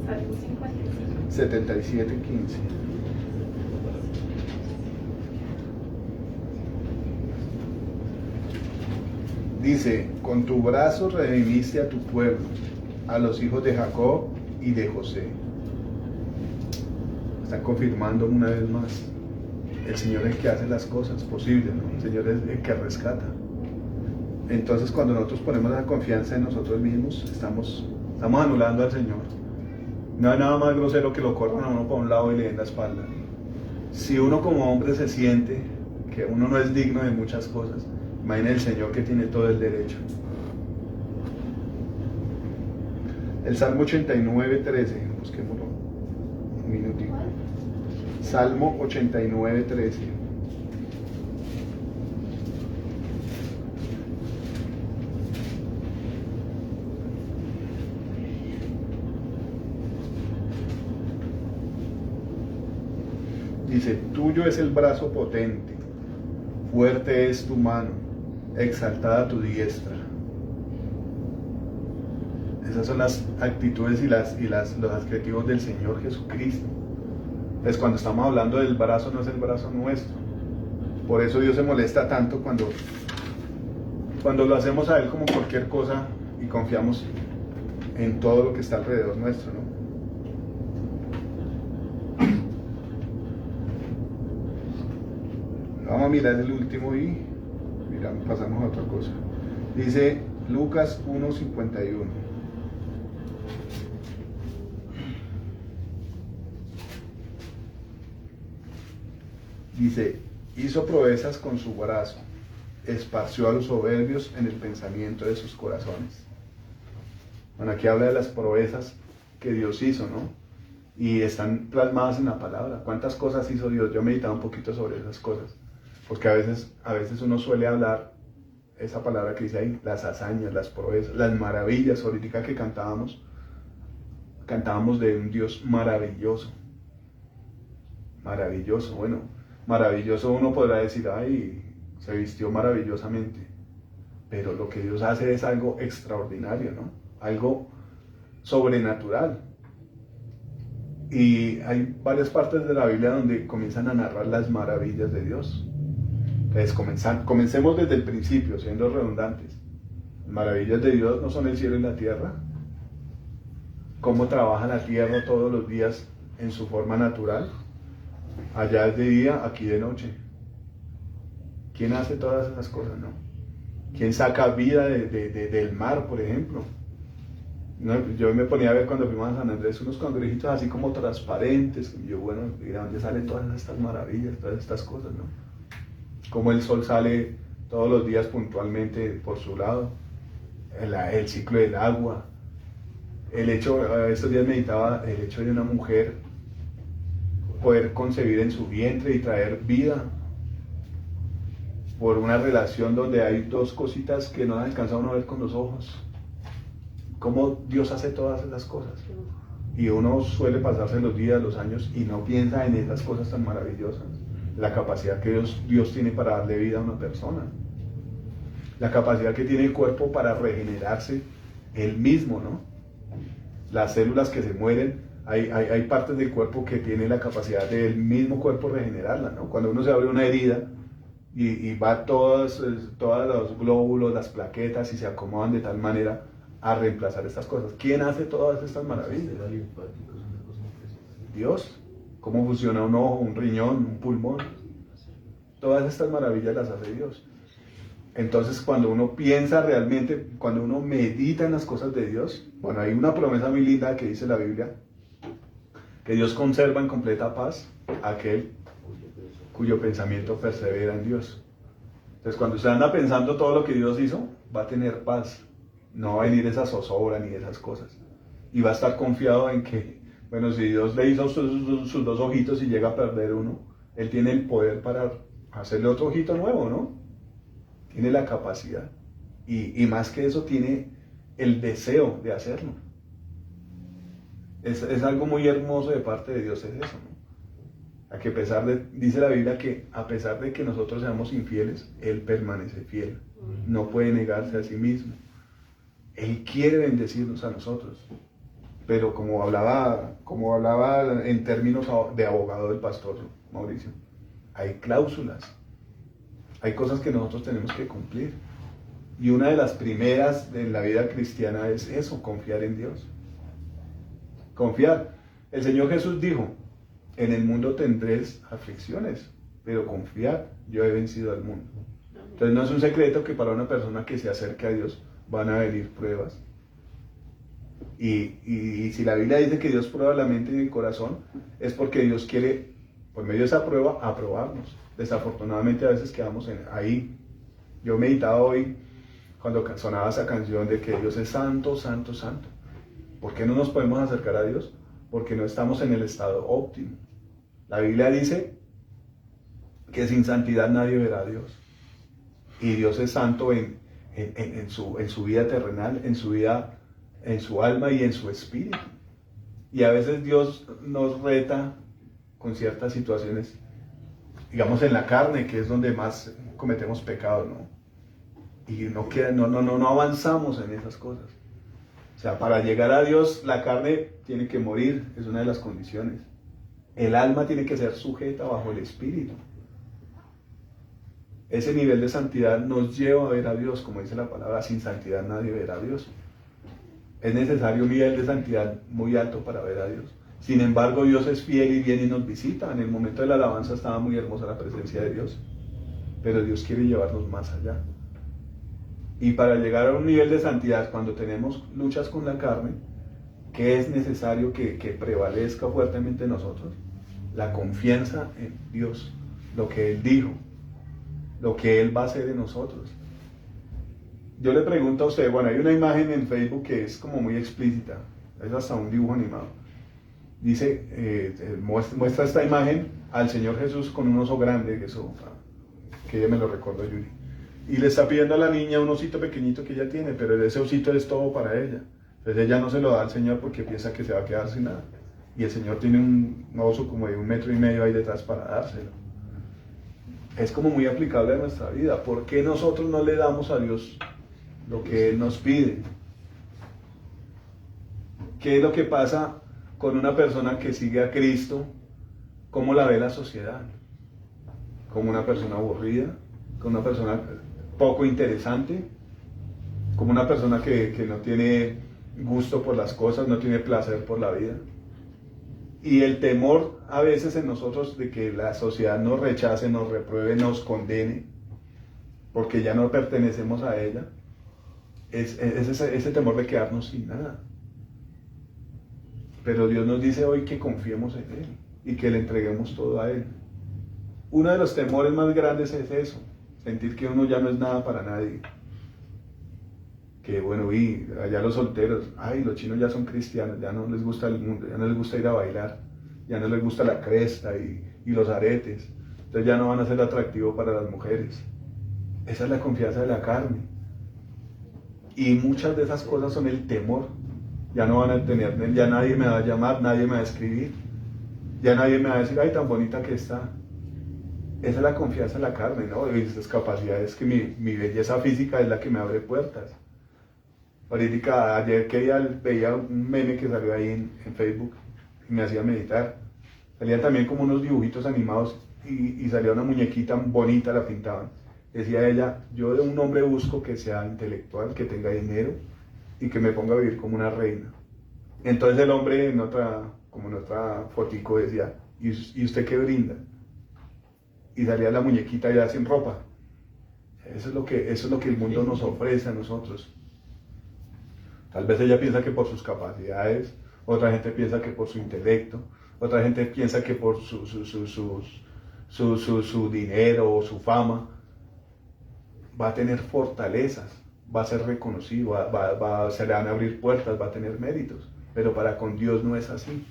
Salmo 55. 77:15. Dice, con tu brazo redimiste a tu pueblo, a los hijos de Jacob y de José. Está confirmando una vez más, el Señor es el que hace las cosas posibles, ¿no? El Señor es el que rescata. Entonces cuando nosotros ponemos la confianza en nosotros mismos, estamos anulando al Señor. No hay nada más grosero que lo corran a uno para un lado y le den la espalda. Si uno como hombre se siente que uno no es digno de muchas cosas, imagine el Señor que tiene todo el derecho. El Salmo 89:13, busquémoslo un minutito. Salmo 89:13. Dice, tuyo es el brazo potente, fuerte es tu mano, exaltada tu diestra. Esas son las actitudes y los adjetivos del Señor Jesucristo. Pues cuando estamos hablando del brazo, no es el brazo nuestro. Por eso Dios se molesta tanto cuando lo hacemos a Él como cualquier cosa y confiamos en todo lo que está alrededor nuestro, ¿no? Vamos a mirar el último y pasamos a otra cosa. Dice Lucas 1:51. Dice, hizo proezas con su brazo, esparció a los soberbios en el pensamiento de sus corazones. Bueno, aquí habla de las proezas que Dios hizo, ¿no? Y están plasmadas en la palabra. ¿Cuántas cosas hizo Dios? Yo meditaba un poquito sobre esas cosas. Porque a veces uno suele hablar, esa palabra que dice ahí, las hazañas, las proezas, las maravillas. Ahorita que cantábamos de un Dios maravilloso. Maravilloso, bueno, maravilloso uno podrá decir, ay, se vistió maravillosamente. Pero lo que Dios hace es algo extraordinario, ¿no? Algo sobrenatural. Y hay varias partes de la Biblia donde comienzan a narrar las maravillas de Dios. Entonces comencemos desde el principio, siendo redundantes. Maravillas de Dios no son el cielo y la tierra. Cómo trabaja la tierra todos los días en su forma natural. Allá es de día, aquí de noche. ¿Quién hace todas esas cosas, no? ¿Quién saca vida del mar, por ejemplo? No, yo me ponía a ver cuando fuimos a San Andrés unos cangrejitos así como transparentes. Y yo, bueno, mira, ¿dónde salen todas estas maravillas, todas estas cosas, no? Cómo el sol sale todos los días puntualmente por su lado. El ciclo del agua. El hecho, estos días meditaba el hecho de una mujer poder concebir en su vientre y traer vida por una relación donde hay dos cositas que no alcanza uno a ver con los ojos. Cómo Dios hace todas esas cosas. Y uno suele pasarse los días, los años y no piensa en esas cosas tan maravillosas. La capacidad que Dios tiene para darle vida a una persona. La capacidad que tiene el cuerpo para regenerarse él mismo, ¿no? Las células que se mueren, hay partes del cuerpo que tienen la capacidad del mismo cuerpo regenerarla, ¿no? Cuando uno se abre una herida y va todos los glóbulos, las plaquetas y se acomodan de tal manera a reemplazar estas cosas. ¿Quién hace todas estas maravillas? Dios. ¿Cómo funciona un ojo, un riñón, un pulmón? Todas estas maravillas las hace Dios. Entonces, cuando uno piensa realmente, cuando uno medita en las cosas de Dios, bueno, hay una promesa muy linda que dice la Biblia, que Dios conserva en completa paz a aquel cuyo pensamiento persevera en Dios. Entonces, cuando usted anda pensando todo lo que Dios hizo, va a tener paz. No va a venir esa zozobra ni esas cosas. Y va a estar confiado en que, bueno, si Dios le hizo sus dos ojitos y llega a perder uno, Él tiene el poder para hacerle otro ojito nuevo, ¿no? Tiene la capacidad. Y más que eso, tiene el deseo de hacerlo. Es algo muy hermoso de parte de Dios, es eso, ¿no? A que dice la Biblia que a pesar de que nosotros seamos infieles, Él permanece fiel. No puede negarse a sí mismo. Él quiere bendecirnos a nosotros. Pero como hablaba en términos de abogado del pastor Mauricio, hay cláusulas. Hay cosas que nosotros tenemos que cumplir. Y una de las primeras en la vida cristiana es eso, confiar en Dios. Confiar. El Señor Jesús dijo, en el mundo tendréis aflicciones, pero confiad, yo he vencido al mundo. Entonces no es un secreto que para una persona que se acerque a Dios van a venir pruebas. Y si la Biblia dice que Dios prueba la mente y el corazón, es porque Dios quiere, por medio de esa prueba, aprobarnos. Desafortunadamente a veces quedamos ahí. Yo meditaba hoy cuando sonaba esa canción de que Dios es santo, santo, santo. ¿Por qué no nos podemos acercar a Dios? Porque no estamos en el estado óptimo. La Biblia dice que sin santidad nadie verá a Dios. Y Dios es santo en su vida terrenal, en su vida, en su alma y en su espíritu. Y a veces Dios nos reta con ciertas situaciones, digamos en la carne, que es donde más cometemos pecado, ¿no? Y no avanzamos en esas cosas. O sea, para llegar a Dios, la carne tiene que morir, es una de las condiciones. El alma tiene que ser sujeta bajo el espíritu. Ese nivel de santidad nos lleva a ver a Dios, como dice la palabra, sin santidad nadie verá a Dios. Es necesario un nivel de santidad muy alto para ver a Dios. Sin embargo, Dios es fiel y viene y nos visita. En el momento de la alabanza estaba muy hermosa la presencia de Dios. Pero Dios quiere llevarnos más allá. Y para llegar a un nivel de santidad, cuando tenemos luchas con la carne, ¿qué es necesario que prevalezca fuertemente en nosotros? La confianza en Dios, lo que Él dijo, lo que Él va a hacer en nosotros. Yo le pregunto a usted, bueno, hay una imagen en Facebook que es como muy explícita, es hasta un dibujo animado. Dice, muestra esta imagen al Señor Jesús con un oso grande, que ella me lo recordó Yuri. Y le está pidiendo a la niña un osito pequeñito que ella tiene, pero ese osito es todo para ella. Entonces ella no se lo da al Señor porque piensa que se va a quedar sin nada. Y el Señor tiene un oso como de 1,5 metros ahí detrás para dárselo. Es como muy aplicable a nuestra vida. ¿Por qué nosotros no le damos a Dios lo que Él nos pide? ¿Qué es lo que pasa con una persona que sigue a Cristo? ¿Cómo la ve la sociedad? ¿Como una persona aburrida? ¿Como una persona poco interesante? como una persona que no tiene gusto por las cosas, no tiene placer por la vida. Y el temor a veces en nosotros de que la sociedad nos rechace, nos repruebe, nos condene, porque ya no pertenecemos a ella, es ese temor de quedarnos sin nada. Pero Dios nos dice hoy que confiemos en Él y que le entreguemos todo a Él. Uno de los temores más grandes es eso, sentir que uno ya no es nada para nadie. Que bueno, y allá los solteros, ay, los chinos ya son cristianos, ya no les gusta el mundo, ya no les gusta ir a bailar, ya no les gusta la cresta y los aretes, entonces ya no van a ser atractivos para las mujeres. Esa es la confianza de la carne. Y muchas de esas cosas son el temor. Ya no van a tener, ya nadie me va a llamar, nadie me va a escribir, ya nadie me va a decir, ay, tan bonita que está. Esa es la confianza de la carne, ¿no? Y esas capacidades, que mi belleza física es la que me abre puertas. Ahorita, ayer veía un meme que salió ahí en Facebook y me hacía meditar. Salían también como unos dibujitos animados y salía una muñequita bonita, la pintaban. Decía ella, yo de un hombre busco que sea intelectual, que tenga dinero y que me ponga a vivir como una reina. Entonces el hombre como en otra fotico decía, ¿y usted qué brinda? Y salía la muñequita ya sin ropa. Eso es lo que el mundo nos ofrece a nosotros. Tal vez ella piensa que por sus capacidades, otra gente piensa que por su intelecto, otra gente piensa que por su dinero o su fama va a tener fortalezas, va a ser reconocido, se le van a abrir puertas, va a tener méritos, pero para con Dios no es así.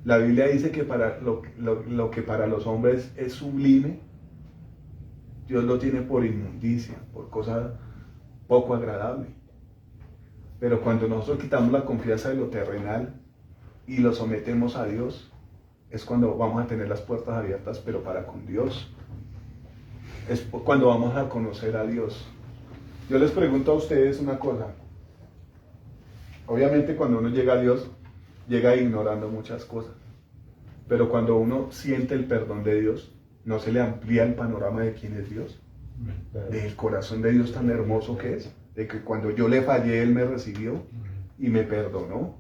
La Biblia dice que para lo que para los hombres es sublime, Dios lo tiene por inmundicia, por cosa poco agradable. Pero cuando nosotros quitamos la confianza de lo terrenal y lo sometemos a Dios, es cuando vamos a tener las puertas abiertas, pero para con Dios. Es cuando vamos a conocer a Dios. Yo les pregunto a ustedes una cosa. Obviamente cuando uno llega a Dios, llega ignorando muchas cosas. Pero cuando uno siente el perdón de Dios, ¿no se le amplía el panorama de quién es Dios? Del corazón de Dios tan hermoso que es. De que cuando yo le fallé, Él me recibió y me perdonó.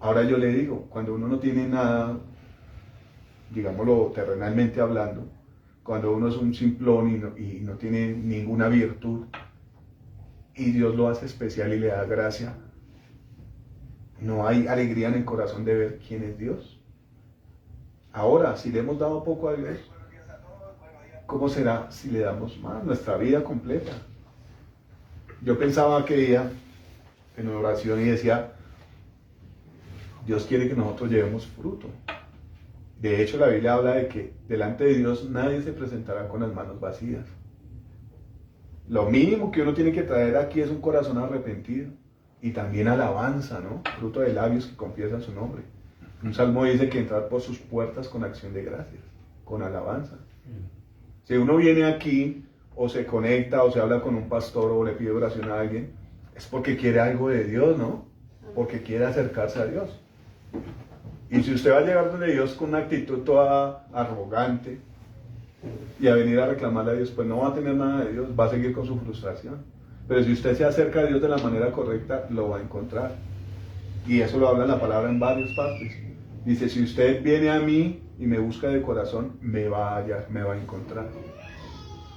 Ahora yo le digo, cuando uno no tiene nada, digámoslo terrenalmente hablando, cuando uno es un simplón y no tiene ninguna virtud, y Dios lo hace especial y le da gracia, ¿no hay alegría en el corazón de ver quién es Dios? Ahora, si le hemos dado poco a Dios, ¿cómo será si le damos más? Nuestra vida completa. Yo pensaba aquel día en oración y decía, Dios quiere que nosotros llevemos fruto. De hecho, la Biblia habla de que delante de Dios nadie se presentará con las manos vacías. Lo mínimo que uno tiene que traer aquí es un corazón arrepentido y también alabanza, ¿no? Fruto de labios que confiesan su nombre. Un salmo dice que entrar por sus puertas con acción de gracias, con alabanza. Si uno viene aquí o se conecta o se habla con un pastor o le pide oración a alguien, es porque quiere algo de Dios, ¿no? Porque quiere acercarse a Dios. Y si usted va a llegar donde Dios con una actitud toda arrogante y a venir a reclamarle a Dios, pues no va a tener nada de Dios, va a seguir con su frustración. Pero si usted se acerca a Dios de la manera correcta, lo va a encontrar. Y eso lo habla la palabra en varias partes. Dice, si usted viene a mí y me busca de corazón, me va a hallar, me va a encontrar.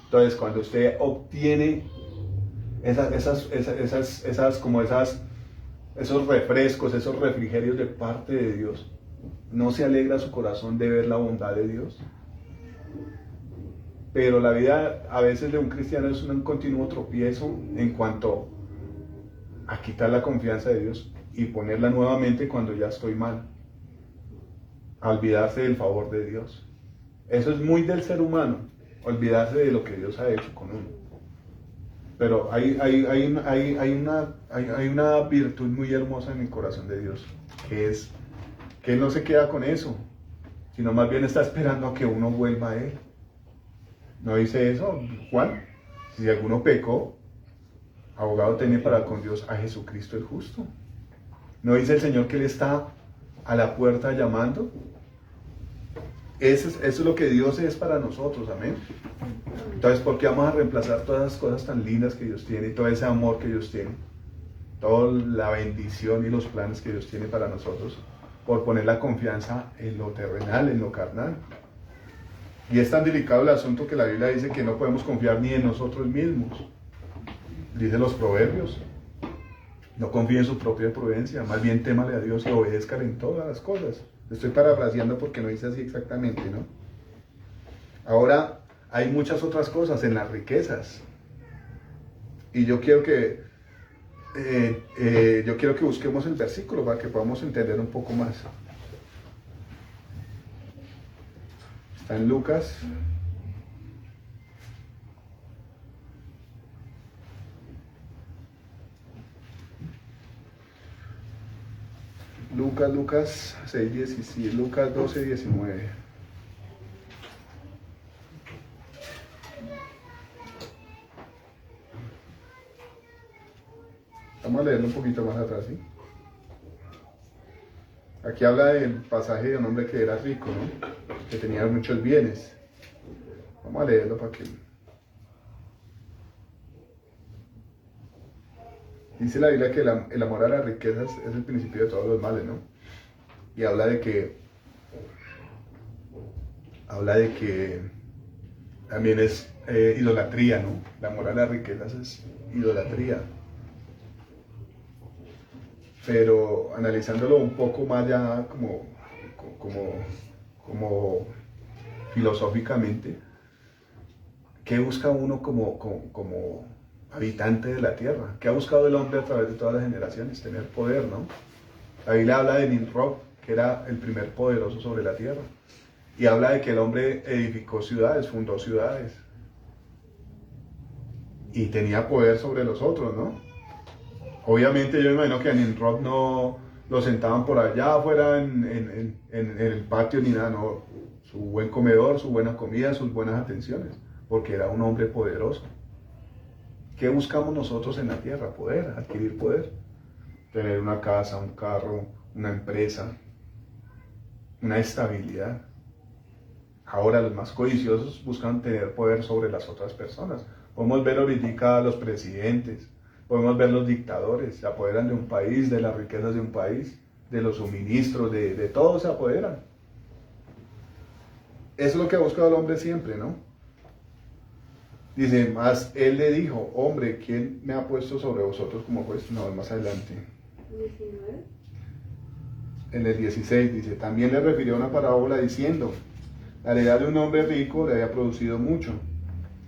Entonces, cuando usted obtiene esos refrescos, esos refrigerios de parte de Dios, ¿no se alegra su corazón de ver la bondad de Dios? Pero la vida a veces de un cristiano es un continuo tropiezo en cuanto a quitar la confianza de Dios y ponerla nuevamente cuando ya estoy mal, a olvidarse del favor de Dios. Eso es muy del ser humano, olvidarse de lo que Dios ha hecho con uno. Pero hay una virtud muy hermosa en el corazón de Dios, que es que Él no se queda con eso, sino más bien está esperando a que uno vuelva a Él. ¿No dice eso, Juan? Si alguno pecó, abogado tiene para con Dios a Jesucristo el justo. ¿No dice el Señor que Él está a la puerta llamando? Eso es lo que Dios es para nosotros, amén. Entonces, ¿por qué vamos a reemplazar todas las cosas tan lindas que Dios tiene y todo ese amor que Dios tiene? Toda la bendición y los planes que Dios tiene para nosotros, por poner la confianza en lo terrenal, en lo carnal. Y es tan delicado el asunto que la Biblia dice que no podemos confiar ni en nosotros mismos. Dice los proverbios, no confíe en su propia prudencia, más bien témale a Dios y obedézcale en todas las cosas. Estoy parafraseando porque no dice así exactamente, ¿no? Ahora, hay muchas otras cosas en las riquezas. Y yo quiero que busquemos el versículo para que podamos entender un poco más. Está en Lucas. Lucas 6:17, Lucas 12:19. Vamos a leerlo un poquito más atrás, ¿sí? Aquí habla del pasaje de un hombre que era rico, ¿no? Que tenía muchos bienes. Vamos a leerlo para que... Dice la Biblia que el amor a las riquezas es el principio de todos los males, ¿no? Y habla de que también es idolatría, ¿no? El amor a las riquezas es idolatría. Pero analizándolo un poco más ya como filosóficamente, ¿qué busca uno como habitante de la tierra? ¿Qué ha buscado el hombre a través de todas las generaciones? Tener poder, ¿no? La Biblia habla de Nimrod, que era el primer poderoso sobre la tierra, y habla de que el hombre edificó ciudades, fundó ciudades, y tenía poder sobre los otros, ¿no? Obviamente yo me imagino que a Nimrod no lo sentaban por allá afuera en el patio ni nada, no. Su buen comedor, su buena comida, sus buenas atenciones, porque era un hombre poderoso. ¿Qué buscamos nosotros en la tierra? Poder, adquirir poder. Tener una casa, un carro, una empresa, una estabilidad. Ahora los más codiciosos buscan tener poder sobre las otras personas. Podemos ver ahorita a los presidentes, podemos ver los dictadores, se apoderan de un país, de las riquezas de un país, de los suministros, de todo se apoderan. Eso es lo que ha buscado el hombre siempre, ¿no? Dice, más él le dijo, hombre, ¿quién me ha puesto sobre vosotros como juez? No, más adelante. 19. En el 16 dice, también le refirió una parábola diciendo, la heredad de un hombre rico le había producido mucho.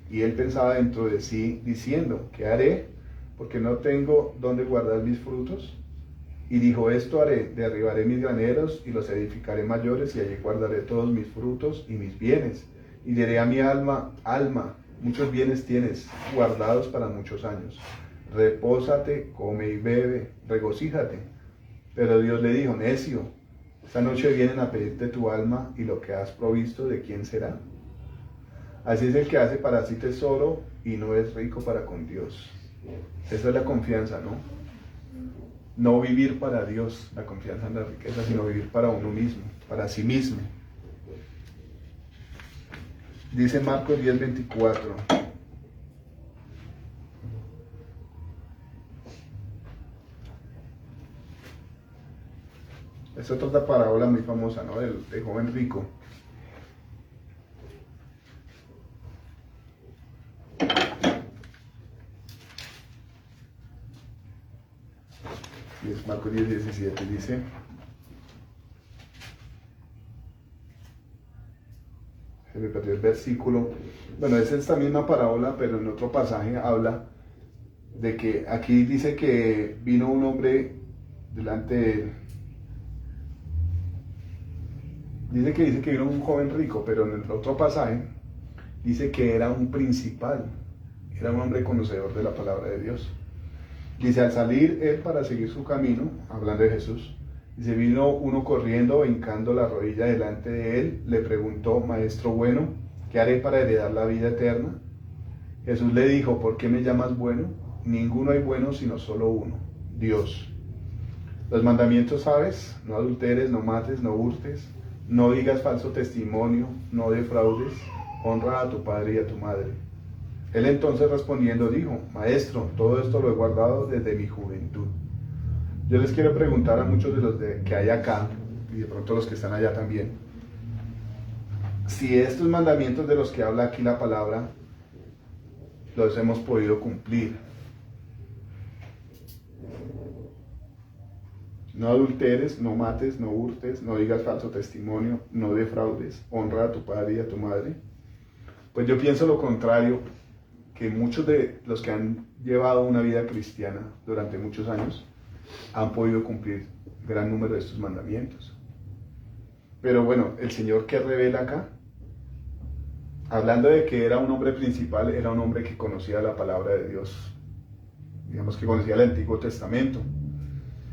Y él pensaba dentro de sí, diciendo, ¿qué haré? Porque no tengo dónde guardar mis frutos. Y dijo, esto haré, derribaré mis graneros y los edificaré mayores, y allí guardaré todos mis frutos y mis bienes. Y diré a mi alma, alma, muchos bienes tienes, guardados para muchos años. Repósate, come y bebe, regocíjate. Pero Dios le dijo, necio, esta noche vienen a pedirte tu alma, y lo que has provisto, ¿de quién será? Así es el que hace para sí tesoro y no es rico para con Dios. Esa es la confianza, ¿no? No vivir para Dios, la confianza en la riqueza, sino vivir para uno mismo, para sí mismo. Dice Marcos 10:24. Esta es otra parábola muy famosa, ¿no? Del joven rico. Y es Marcos 10:17, dice. Se me perdió el versículo. Bueno, es esta misma parábola, pero en otro pasaje habla de que aquí dice que vino un hombre delante de él. Dice que vino un joven rico, pero en el otro pasaje dice que era un principal, era un hombre conocedor de la palabra de Dios. Dice, al salir él para seguir su camino, hablando de Jesús, dice, vino uno corriendo, hincando la rodilla delante de él, le preguntó, maestro bueno, ¿qué haré para heredar la vida eterna? Jesús le dijo, ¿por qué me llamas bueno? Ninguno hay bueno sino solo uno, Dios. Los mandamientos sabes, no adulteres, no mates, no hurtes, no digas falso testimonio, no defraudes, honra a tu padre y a tu madre. Él entonces respondiendo dijo, Maestro, todo esto lo he guardado desde mi juventud. Yo les quiero preguntar a muchos de los que hay acá, y de pronto los que están allá también, si estos mandamientos de los que habla aquí la palabra, los hemos podido cumplir. No adulteres, no mates, no hurtes, no digas falso testimonio, no defraudes, honra a tu padre y a tu madre. Pues yo pienso lo contrario, que muchos de los que han llevado una vida cristiana durante muchos años han podido cumplir gran número de estos mandamientos. Pero bueno, el Señor que revela acá, hablando de que era un hombre principal, era un hombre que conocía la palabra de Dios, digamos que conocía el Antiguo Testamento.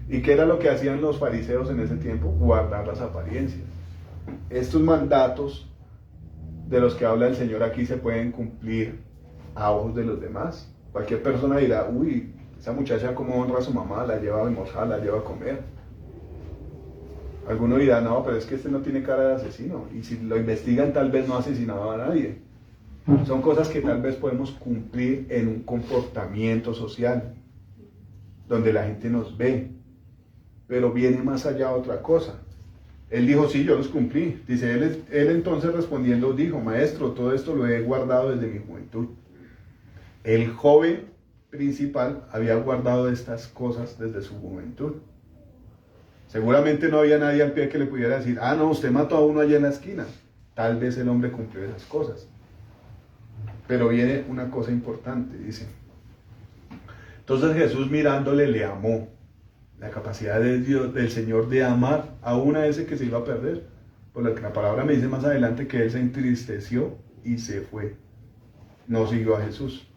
¿Y qué era lo que hacían los fariseos en ese tiempo? Guardar las apariencias. Estos mandatos de los que habla el Señor aquí se pueden cumplir a ojos de los demás. Cualquier persona dirá, uy, esa muchacha cómo honra a su mamá, la lleva a almorzar, la lleva a comer. Alguno dirá, no, pero es que este no tiene cara de asesino. Y si lo investigan, tal vez no ha asesinado a nadie. Son cosas que tal vez podemos cumplir en un comportamiento social, donde la gente nos ve. Pero viene más allá otra cosa. Él dijo, sí, yo los cumplí. Dice, él entonces respondiendo dijo, Maestro, todo esto lo he guardado desde mi juventud. El joven principal había guardado estas cosas desde su juventud. Seguramente no había nadie al pie que le pudiera decir, ah, no, usted mató a uno allá en la esquina. Tal vez el hombre cumplió esas cosas. Pero viene una cosa importante, dice. Entonces Jesús mirándole le amó. La capacidad de Dios, del Señor de amar aún a ese que se iba a perder. Por lo que la palabra me dice más adelante que él se entristeció y se fue. No siguió a Jesús.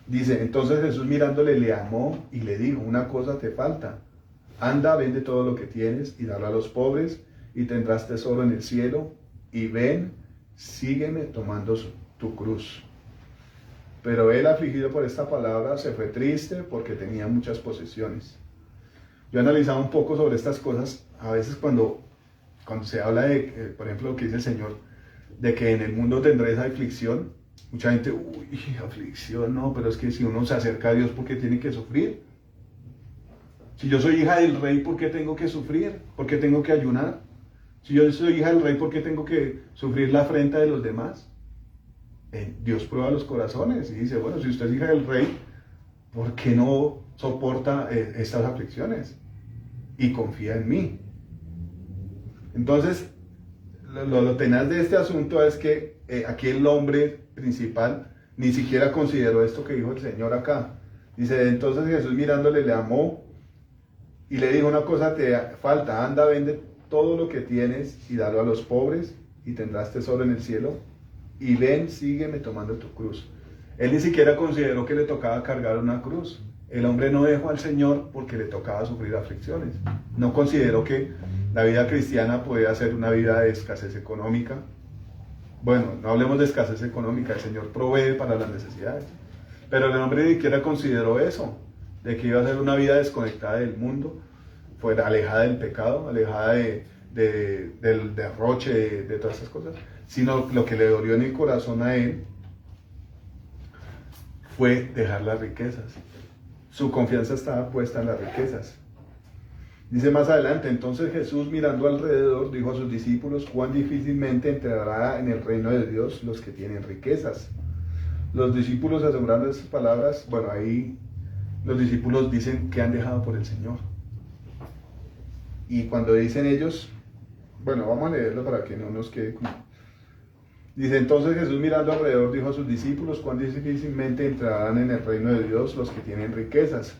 Dice, entonces Jesús mirándole le amó y le dijo, una cosa te falta. Anda, vende todo lo que tienes y dalo a los pobres y tendrás tesoro en el cielo. Y ven, sígueme tomando tu cruz. Pero él, afligido por esta palabra, se fue triste porque tenía muchas posesiones. Yo he analizado un poco sobre estas cosas. A veces cuando se habla de, por ejemplo, lo que dice el Señor, de que en el mundo tendréis aflicción, mucha gente, uy, aflicción, no, pero es que si uno se acerca a Dios, ¿por qué tiene que sufrir? Si yo soy hija del rey, ¿por qué tengo que sufrir? ¿Por qué tengo que ayunar? Si yo soy hija del rey, ¿por qué tengo que sufrir la afrenta de los demás? Dios prueba los corazones y dice, bueno, si usted es hija del rey, ¿por qué no soporta estas aflicciones? Y confía en mí. Entonces, lo tenaz de este asunto es que aquí el hombre principal ni siquiera consideró esto que dijo el Señor acá. Dice, entonces Jesús mirándole le amó y le dijo, una cosa te falta, anda, vende todo lo que tienes y dalo a los pobres y tendrás tesoro en el cielo. Y ven, sígueme tomando tu cruz. Él ni siquiera consideró que le tocaba cargar una cruz. El hombre no dejó al Señor porque le tocaba sufrir aflicciones. No consideró que la vida cristiana podía ser una vida de escasez económica. Bueno, no hablemos de escasez económica, el Señor provee para las necesidades. Pero el hombre ni siquiera consideró eso, de que iba a ser una vida desconectada del mundo, fuera alejada del pecado, alejada del derroche, de todas esas cosas. Sino lo que le dolió en el corazón a él fue dejar las riquezas. Su confianza estaba puesta en las riquezas. Dice más adelante, entonces Jesús mirando alrededor dijo a sus discípulos, cuán difícilmente entrará en el reino de Dios los que tienen riquezas. Los discípulos asegurando estas palabras, bueno, ahí los discípulos dicen que han dejado por el Señor. Y cuando dicen ellos, bueno, vamos a leerlo para que no nos quede como... Dice, entonces Jesús mirando alrededor dijo a sus discípulos, cuán difícilmente entrarán en el reino de Dios los que tienen riquezas.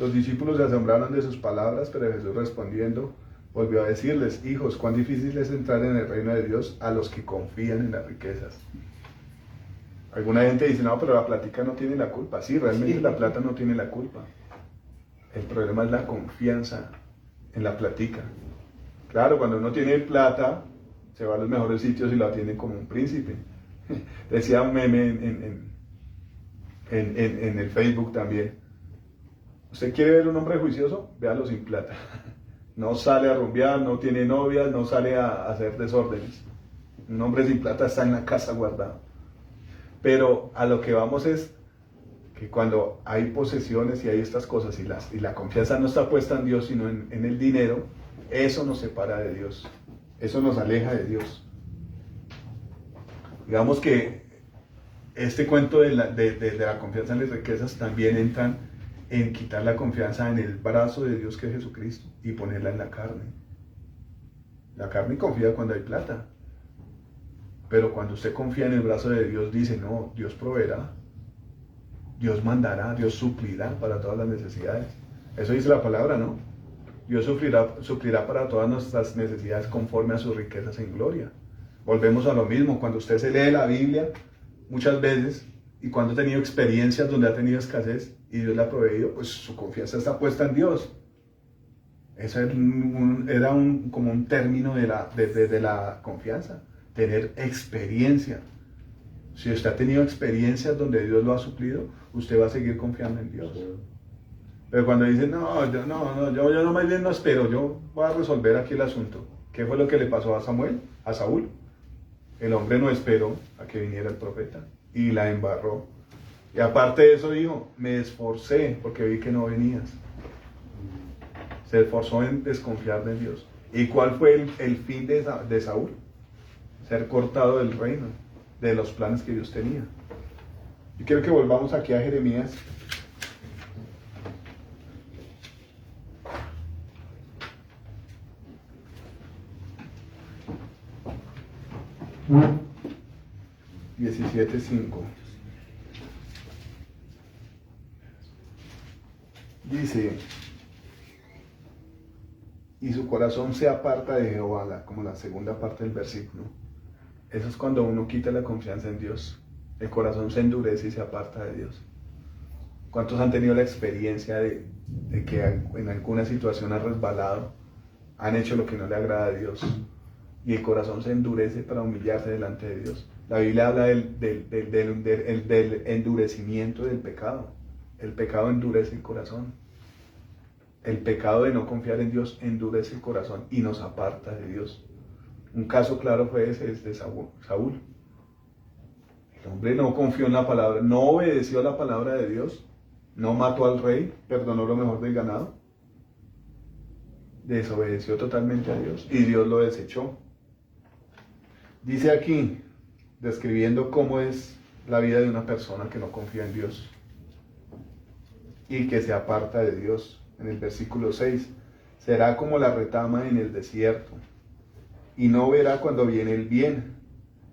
Los discípulos se asombraron de sus palabras, pero Jesús respondiendo, volvió a decirles, hijos, cuán difícil es entrar en el reino de Dios a los que confían en las riquezas. Alguna gente dice, no, pero la plática no tiene la culpa. Sí, realmente la plata no tiene la culpa. El problema es la confianza en la plática. Claro, cuando uno tiene plata, se va a los mejores sitios y lo atienden como un príncipe. Decía un meme en el Facebook también. ¿Usted quiere ver un hombre juicioso? Véalo sin plata. No sale a rumbear, no tiene novias, no sale a hacer desórdenes. Un hombre sin plata está en la casa guardado. Pero a lo que vamos es que cuando hay posesiones y hay estas cosas y la confianza no está puesta en Dios sino en el dinero, eso nos separa de Dios, eso nos aleja de Dios. Digamos que este cuento de la confianza en las riquezas también entran en quitar la confianza en el brazo de Dios que es Jesucristo y ponerla en la carne. La carne confía cuando hay plata, pero cuando usted confía en el brazo de Dios dice, no, Dios proveerá, Dios mandará, Dios suplirá para todas las necesidades. Eso dice la palabra, ¿no? Dios suplirá para todas nuestras necesidades conforme a sus riquezas en gloria. Volvemos a lo mismo, cuando usted se lee la Biblia muchas veces y cuando ha tenido experiencias donde ha tenido escasez y Dios le ha proveído, pues su confianza está puesta en Dios. Eso era como un término de la confianza, tener experiencia. Si usted ha tenido experiencias donde Dios lo ha suplido, usted va a seguir confiando en Dios. Pero cuando dice, yo no más bien no espero, yo voy a resolver aquí el asunto. ¿Qué fue lo que le pasó a Saúl? El hombre no esperó a que viniera el profeta y la embarró. Y aparte de eso dijo, me esforcé porque vi que no venías. Se esforzó en desconfiar de Dios. ¿Y cuál fue el fin de Saúl? Ser cortado del reino, de los planes que Dios tenía. Yo quiero que volvamos aquí a Jeremías. Mm. 17:5. Dice, y su corazón se aparta de Jehová, como la segunda parte del versículo. Eso es cuando uno quita la confianza en Dios. El corazón se endurece y se aparta de Dios. ¿Cuántos han tenido la experiencia de que en alguna situación han resbalado, han hecho lo que no le agrada a Dios y el corazón se endurece para humillarse delante de Dios? La Biblia habla del endurecimiento del pecado. El pecado endurece el corazón. El pecado de no confiar en Dios endurece el corazón y nos aparta de Dios. Un caso claro fue ese, es de Saúl. El hombre no confió en la palabra, no obedeció la palabra de Dios, no mató al rey, perdonó lo mejor del ganado, desobedeció totalmente a Dios y Dios lo desechó. Dice aquí, describiendo cómo es la vida de una persona que no confía en Dios y que se aparta de Dios. En el versículo 6, será como la retama en el desierto, y no verá cuando viene el bien,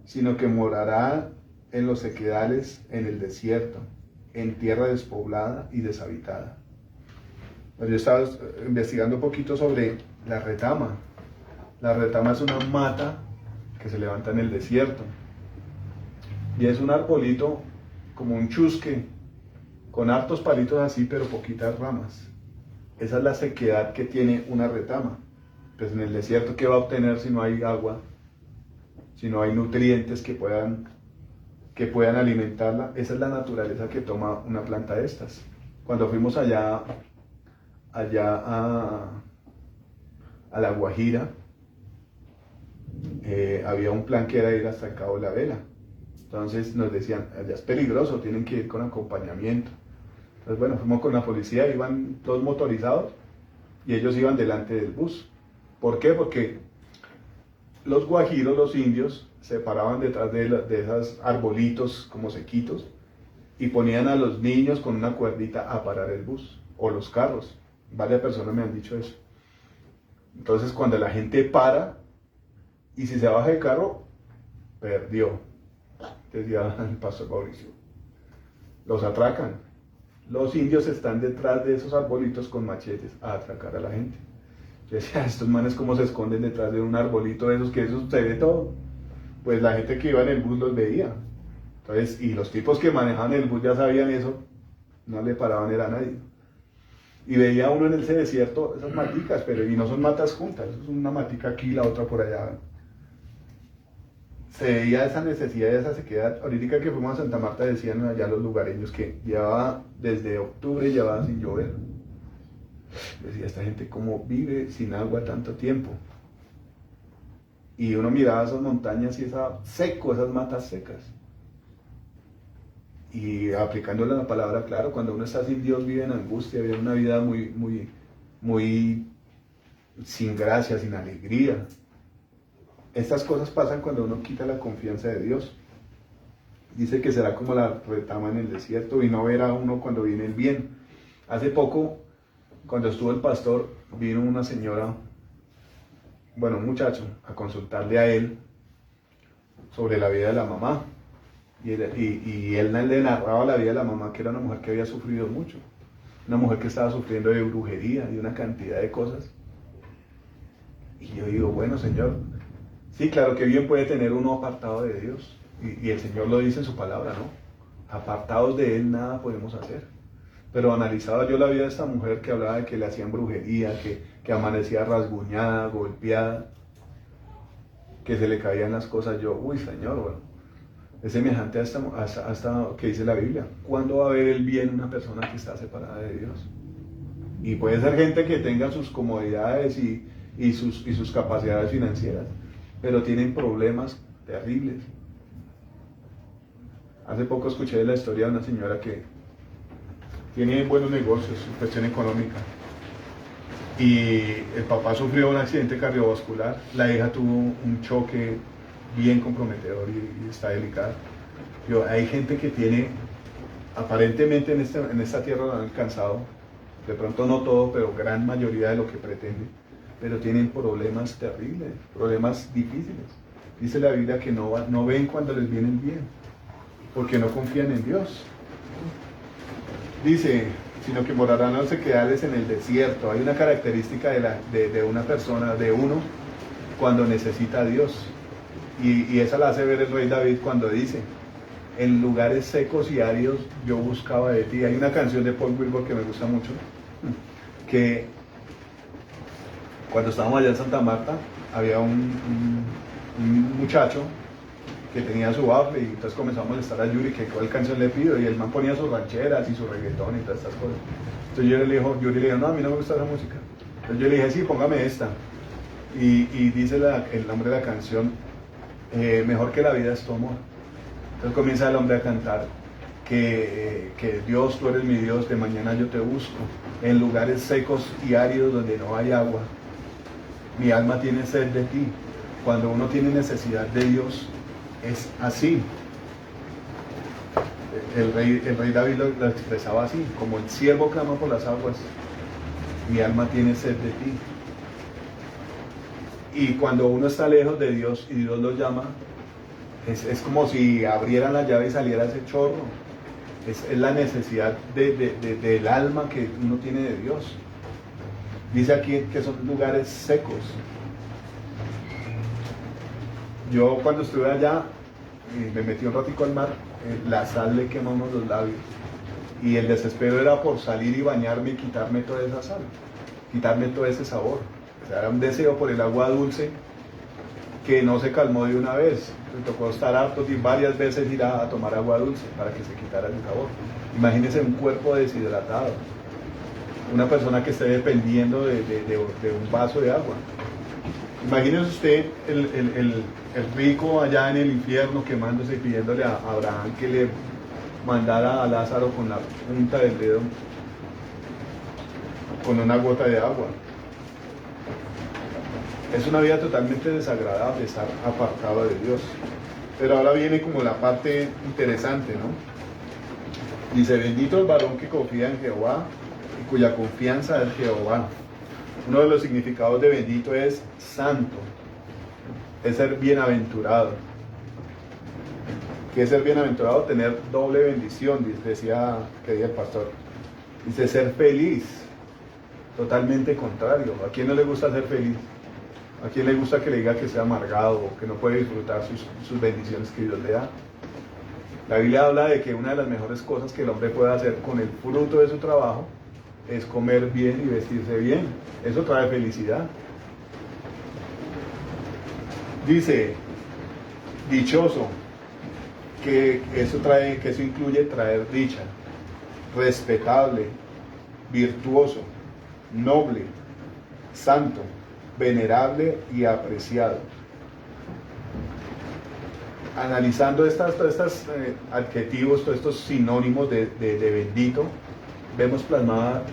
sino que morará en los sequedales en el desierto, en tierra despoblada y deshabitada. Pues yo estaba investigando un poquito sobre la retama. La retama es una mata que se levanta en el desierto, y es un arbolito como un chusque, con hartos palitos así, pero poquitas ramas. Esa es la sequedad que tiene una retama. Pues en el desierto, ¿qué va a obtener si no hay agua? Si no hay nutrientes que puedan alimentarla. Esa es la naturaleza que toma una planta de estas. Cuando fuimos allá a La Guajira, había un plan que era ir hasta el Cabo de la Vela. Entonces nos decían, allá es peligroso, tienen que ir con acompañamiento. Entonces bueno, fuimos con la policía, iban todos motorizados y ellos iban delante del bus. ¿Por qué? Porque los guajiros, los indios, se paraban detrás de esos arbolitos como sequitos y ponían a los niños con una cuerdita a parar el bus o los carros. Varias personas me han dicho eso. Entonces cuando la gente para y si se baja del carro, perdió. Decía el pastor Mauricio. Los atracan. Los indios están detrás de esos arbolitos con machetes a atracar a la gente. Yo decía, estos manes cómo se esconden detrás de un arbolito de esos, que eso se ve todo. Pues la gente que iba en el bus los veía. Entonces, y los tipos que manejaban el bus ya sabían eso, no le paraban era a nadie. Y veía uno en ese desierto esas maticas, pero y no son matas juntas, es una matica aquí y la otra por allá. Se veía esa necesidad de esa sequedad. Ahorita que fuimos a Santa Marta decían allá los lugareños que llevaba desde octubre llevaba sin llover. Decía, esta gente cómo vive sin agua tanto tiempo. Y uno miraba esas montañas y esas matas secas. Y aplicándole la palabra, claro, cuando uno está sin Dios vive en angustia, vive una vida muy sin gracia, sin alegría. Estas cosas pasan cuando uno quita la confianza de Dios. Dice que será como la retama en el desierto y no verá uno cuando viene el bien. Hace poco, cuando estuvo el pastor, vino una señora, bueno, un muchacho, a consultarle a él sobre la vida de la mamá. Y él le narraba la vida de la mamá, que era una mujer que había sufrido mucho. Una mujer que estaba sufriendo de brujería y una cantidad de cosas. Y yo digo, bueno, Señor, sí, claro que bien puede tener uno apartado de Dios. Y el Señor lo dice en su palabra, ¿no? Apartados de Él nada podemos hacer. Pero analizaba yo la vida de esta mujer que hablaba de que le hacían brujería, que amanecía rasguñada, golpeada, que se le caían las cosas. Yo, uy, Señor, bueno, es semejante hasta que dice la Biblia. ¿Cuándo va a ver el bien una persona que está separada de Dios? Y puede ser gente que tenga sus comodidades y sus capacidades financieras, pero tienen problemas terribles. Hace poco escuché la historia de una señora que tiene buenos negocios, su cuestión económica, y el papá sufrió un accidente cardiovascular, la hija tuvo un choque bien comprometedor y está delicada. Hay gente que tiene, aparentemente en esta tierra lo han alcanzado, de pronto no todo, pero gran mayoría de lo que pretende, pero tienen problemas terribles, problemas difíciles. Dice la Biblia que no ven cuando les viene el bien, porque no confían en Dios. Dice, sino que morarán los sequedales en el desierto. Hay una característica de una persona, de uno, cuando necesita a Dios. Y esa la hace ver el rey David cuando dice, en lugares secos y áridos yo buscaba de ti. Hay una canción de Paul Wilbur que me gusta mucho, que cuando estábamos allá en Santa Marta, había un muchacho que tenía su bafle y entonces comenzamos a molestar a Yuri que cuál canción le pido y el man ponía sus rancheras y su reggaetón y todas estas cosas. Entonces Yuri le dijo, no, a mí no me gusta esa música. Entonces yo le dije, sí, póngame esta. Y dice el nombre de la canción, mejor que la vida es tu amor. Entonces comienza el hombre a cantar que Dios, tú eres mi Dios, de mañana yo te busco, en lugares secos y áridos donde no hay agua. Mi alma tiene sed de ti. Cuando uno tiene necesidad de Dios, es así. El rey David lo expresaba así, como el siervo clama por las aguas, mi alma tiene sed de ti. Y cuando uno está lejos de Dios y Dios lo llama, es como si abrieran la llave y saliera ese chorro. Es la necesidad del alma que uno tiene de Dios. Dice aquí que son lugares secos. Yo cuando estuve allá, me metí un ratico al mar, la sal le quemó unos los labios. Y el desespero era por salir y bañarme y quitarme toda esa sal, quitarme todo ese sabor. O sea, era un deseo por el agua dulce que no se calmó de una vez. Me tocó estar harto y varias veces ir a tomar agua dulce para que se quitara el sabor. Imagínese un cuerpo deshidratado, una persona que esté dependiendo de un vaso de agua. Imagínese usted el rico allá en el infierno quemándose y pidiéndole a Abraham que le mandara a Lázaro con la punta del dedo, con una gota de agua. Es una vida totalmente desagradable estar apartado de Dios. Pero ahora viene como la parte interesante, ¿no? Dice, bendito el varón que confía en Jehová y cuya confianza es Jehová. Uno de los significados de bendito es santo, es ser bienaventurado. ¿Qué es ser bienaventurado? Tener doble bendición, decía el pastor. Dice ser feliz, totalmente contrario. ¿A quién no le gusta ser feliz? ¿A quién le gusta que le diga que sea amargado o que no puede disfrutar sus bendiciones que Dios le da? La Biblia habla de que una de las mejores cosas que el hombre puede hacer con el fruto de su trabajo es comer bien y vestirse bien. Eso trae felicidad. Dice, dichoso, que eso incluye traer dicha, respetable, virtuoso, noble, santo, venerable y apreciado. analizando todos estos adjetivos, todos estos sinónimos de bendito, vemos plasmada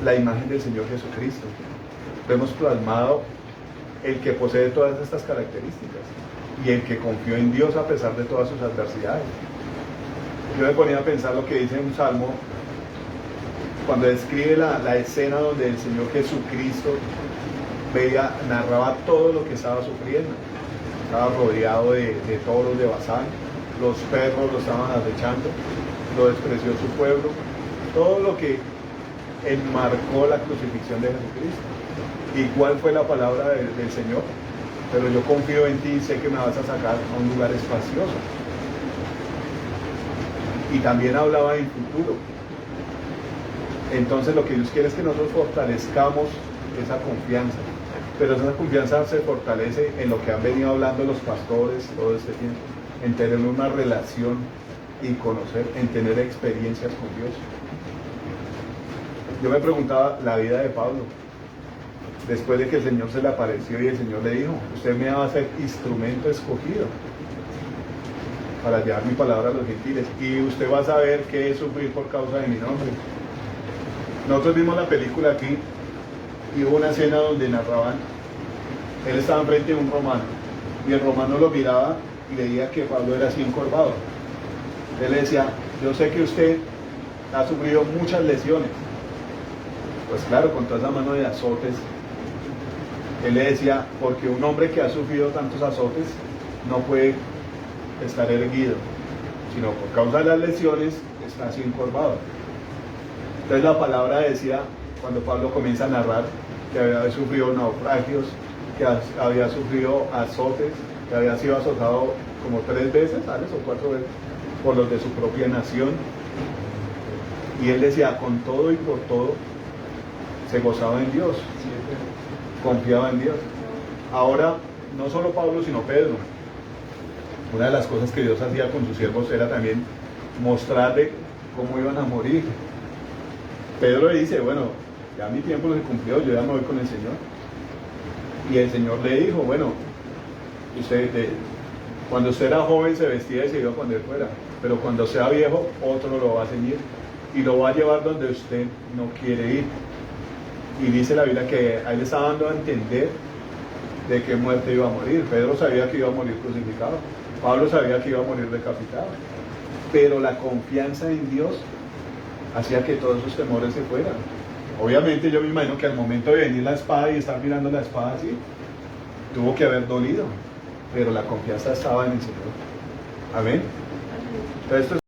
la imagen del Señor Jesucristo. Vemos plasmado el que posee todas estas características y el que confió en Dios a pesar de todas sus adversidades. Yo me ponía a pensar lo que dice un salmo cuando describe la escena donde el Señor Jesucristo narraba todo lo que estaba sufriendo. Estaba rodeado de toros de Basán, los perros lo estaban acechando, lo despreció su pueblo, todo lo que enmarcó la crucifixión de Jesucristo. ¿Y cuál fue la palabra del Señor? Pero yo confío en ti y sé que me vas a sacar a un lugar espacioso. Y también hablaba en futuro. Entonces lo que Dios quiere es que nosotros fortalezcamos esa confianza. Pero esa confianza se fortalece en lo que han venido hablando los pastores todo este tiempo, en tener una relación y conocer, en tener experiencias con Dios. Yo me preguntaba la vida de Pablo, después de que el Señor se le apareció y el Señor le dijo, usted me va a ser instrumento escogido para llevar mi palabra a los gentiles y usted va a saber qué es sufrir por causa de mi nombre. Nosotros vimos la película aquí y hubo una escena donde narraban, él estaba enfrente de un romano y el romano lo miraba y leía que Pablo era así encorvado. Él le decía, yo sé que usted ha sufrido muchas lesiones. Pues claro, con toda esa mano de azotes, él le decía, porque un hombre que ha sufrido tantos azotes no puede estar erguido, sino por causa de las lesiones está así encorvado. Entonces la palabra decía, cuando Pablo comienza a narrar, que había sufrido naufragios, que había sufrido azotes, que había sido azotado como 3 veces, ¿sabes? O 4 veces, por los de su propia nación. Y él decía, con todo y por todo, se gozaba en Dios, confiaba en Dios. Ahora, no solo Pablo, sino Pedro. Una de las cosas que Dios hacía con sus siervos era también mostrarle cómo iban a morir. Pedro le dice, bueno, ya mi tiempo se cumplió, yo ya me voy con el Señor. Y el Señor le dijo, bueno, cuando usted era joven se vestía y se iba cuando él fuera, pero cuando sea viejo, otro lo va a ceñir y lo va a llevar donde usted no quiere ir. Y dice la Biblia que a él le estaba dando a entender de qué muerte iba a morir. Pedro sabía que iba a morir crucificado, Pablo sabía que iba a morir decapitado, pero la confianza en Dios hacía que todos sus temores se fueran. Obviamente yo me imagino que al momento de venir la espada y estar mirando la espada así, tuvo que haber dolido, pero la confianza estaba en el Señor. Amén. Entonces,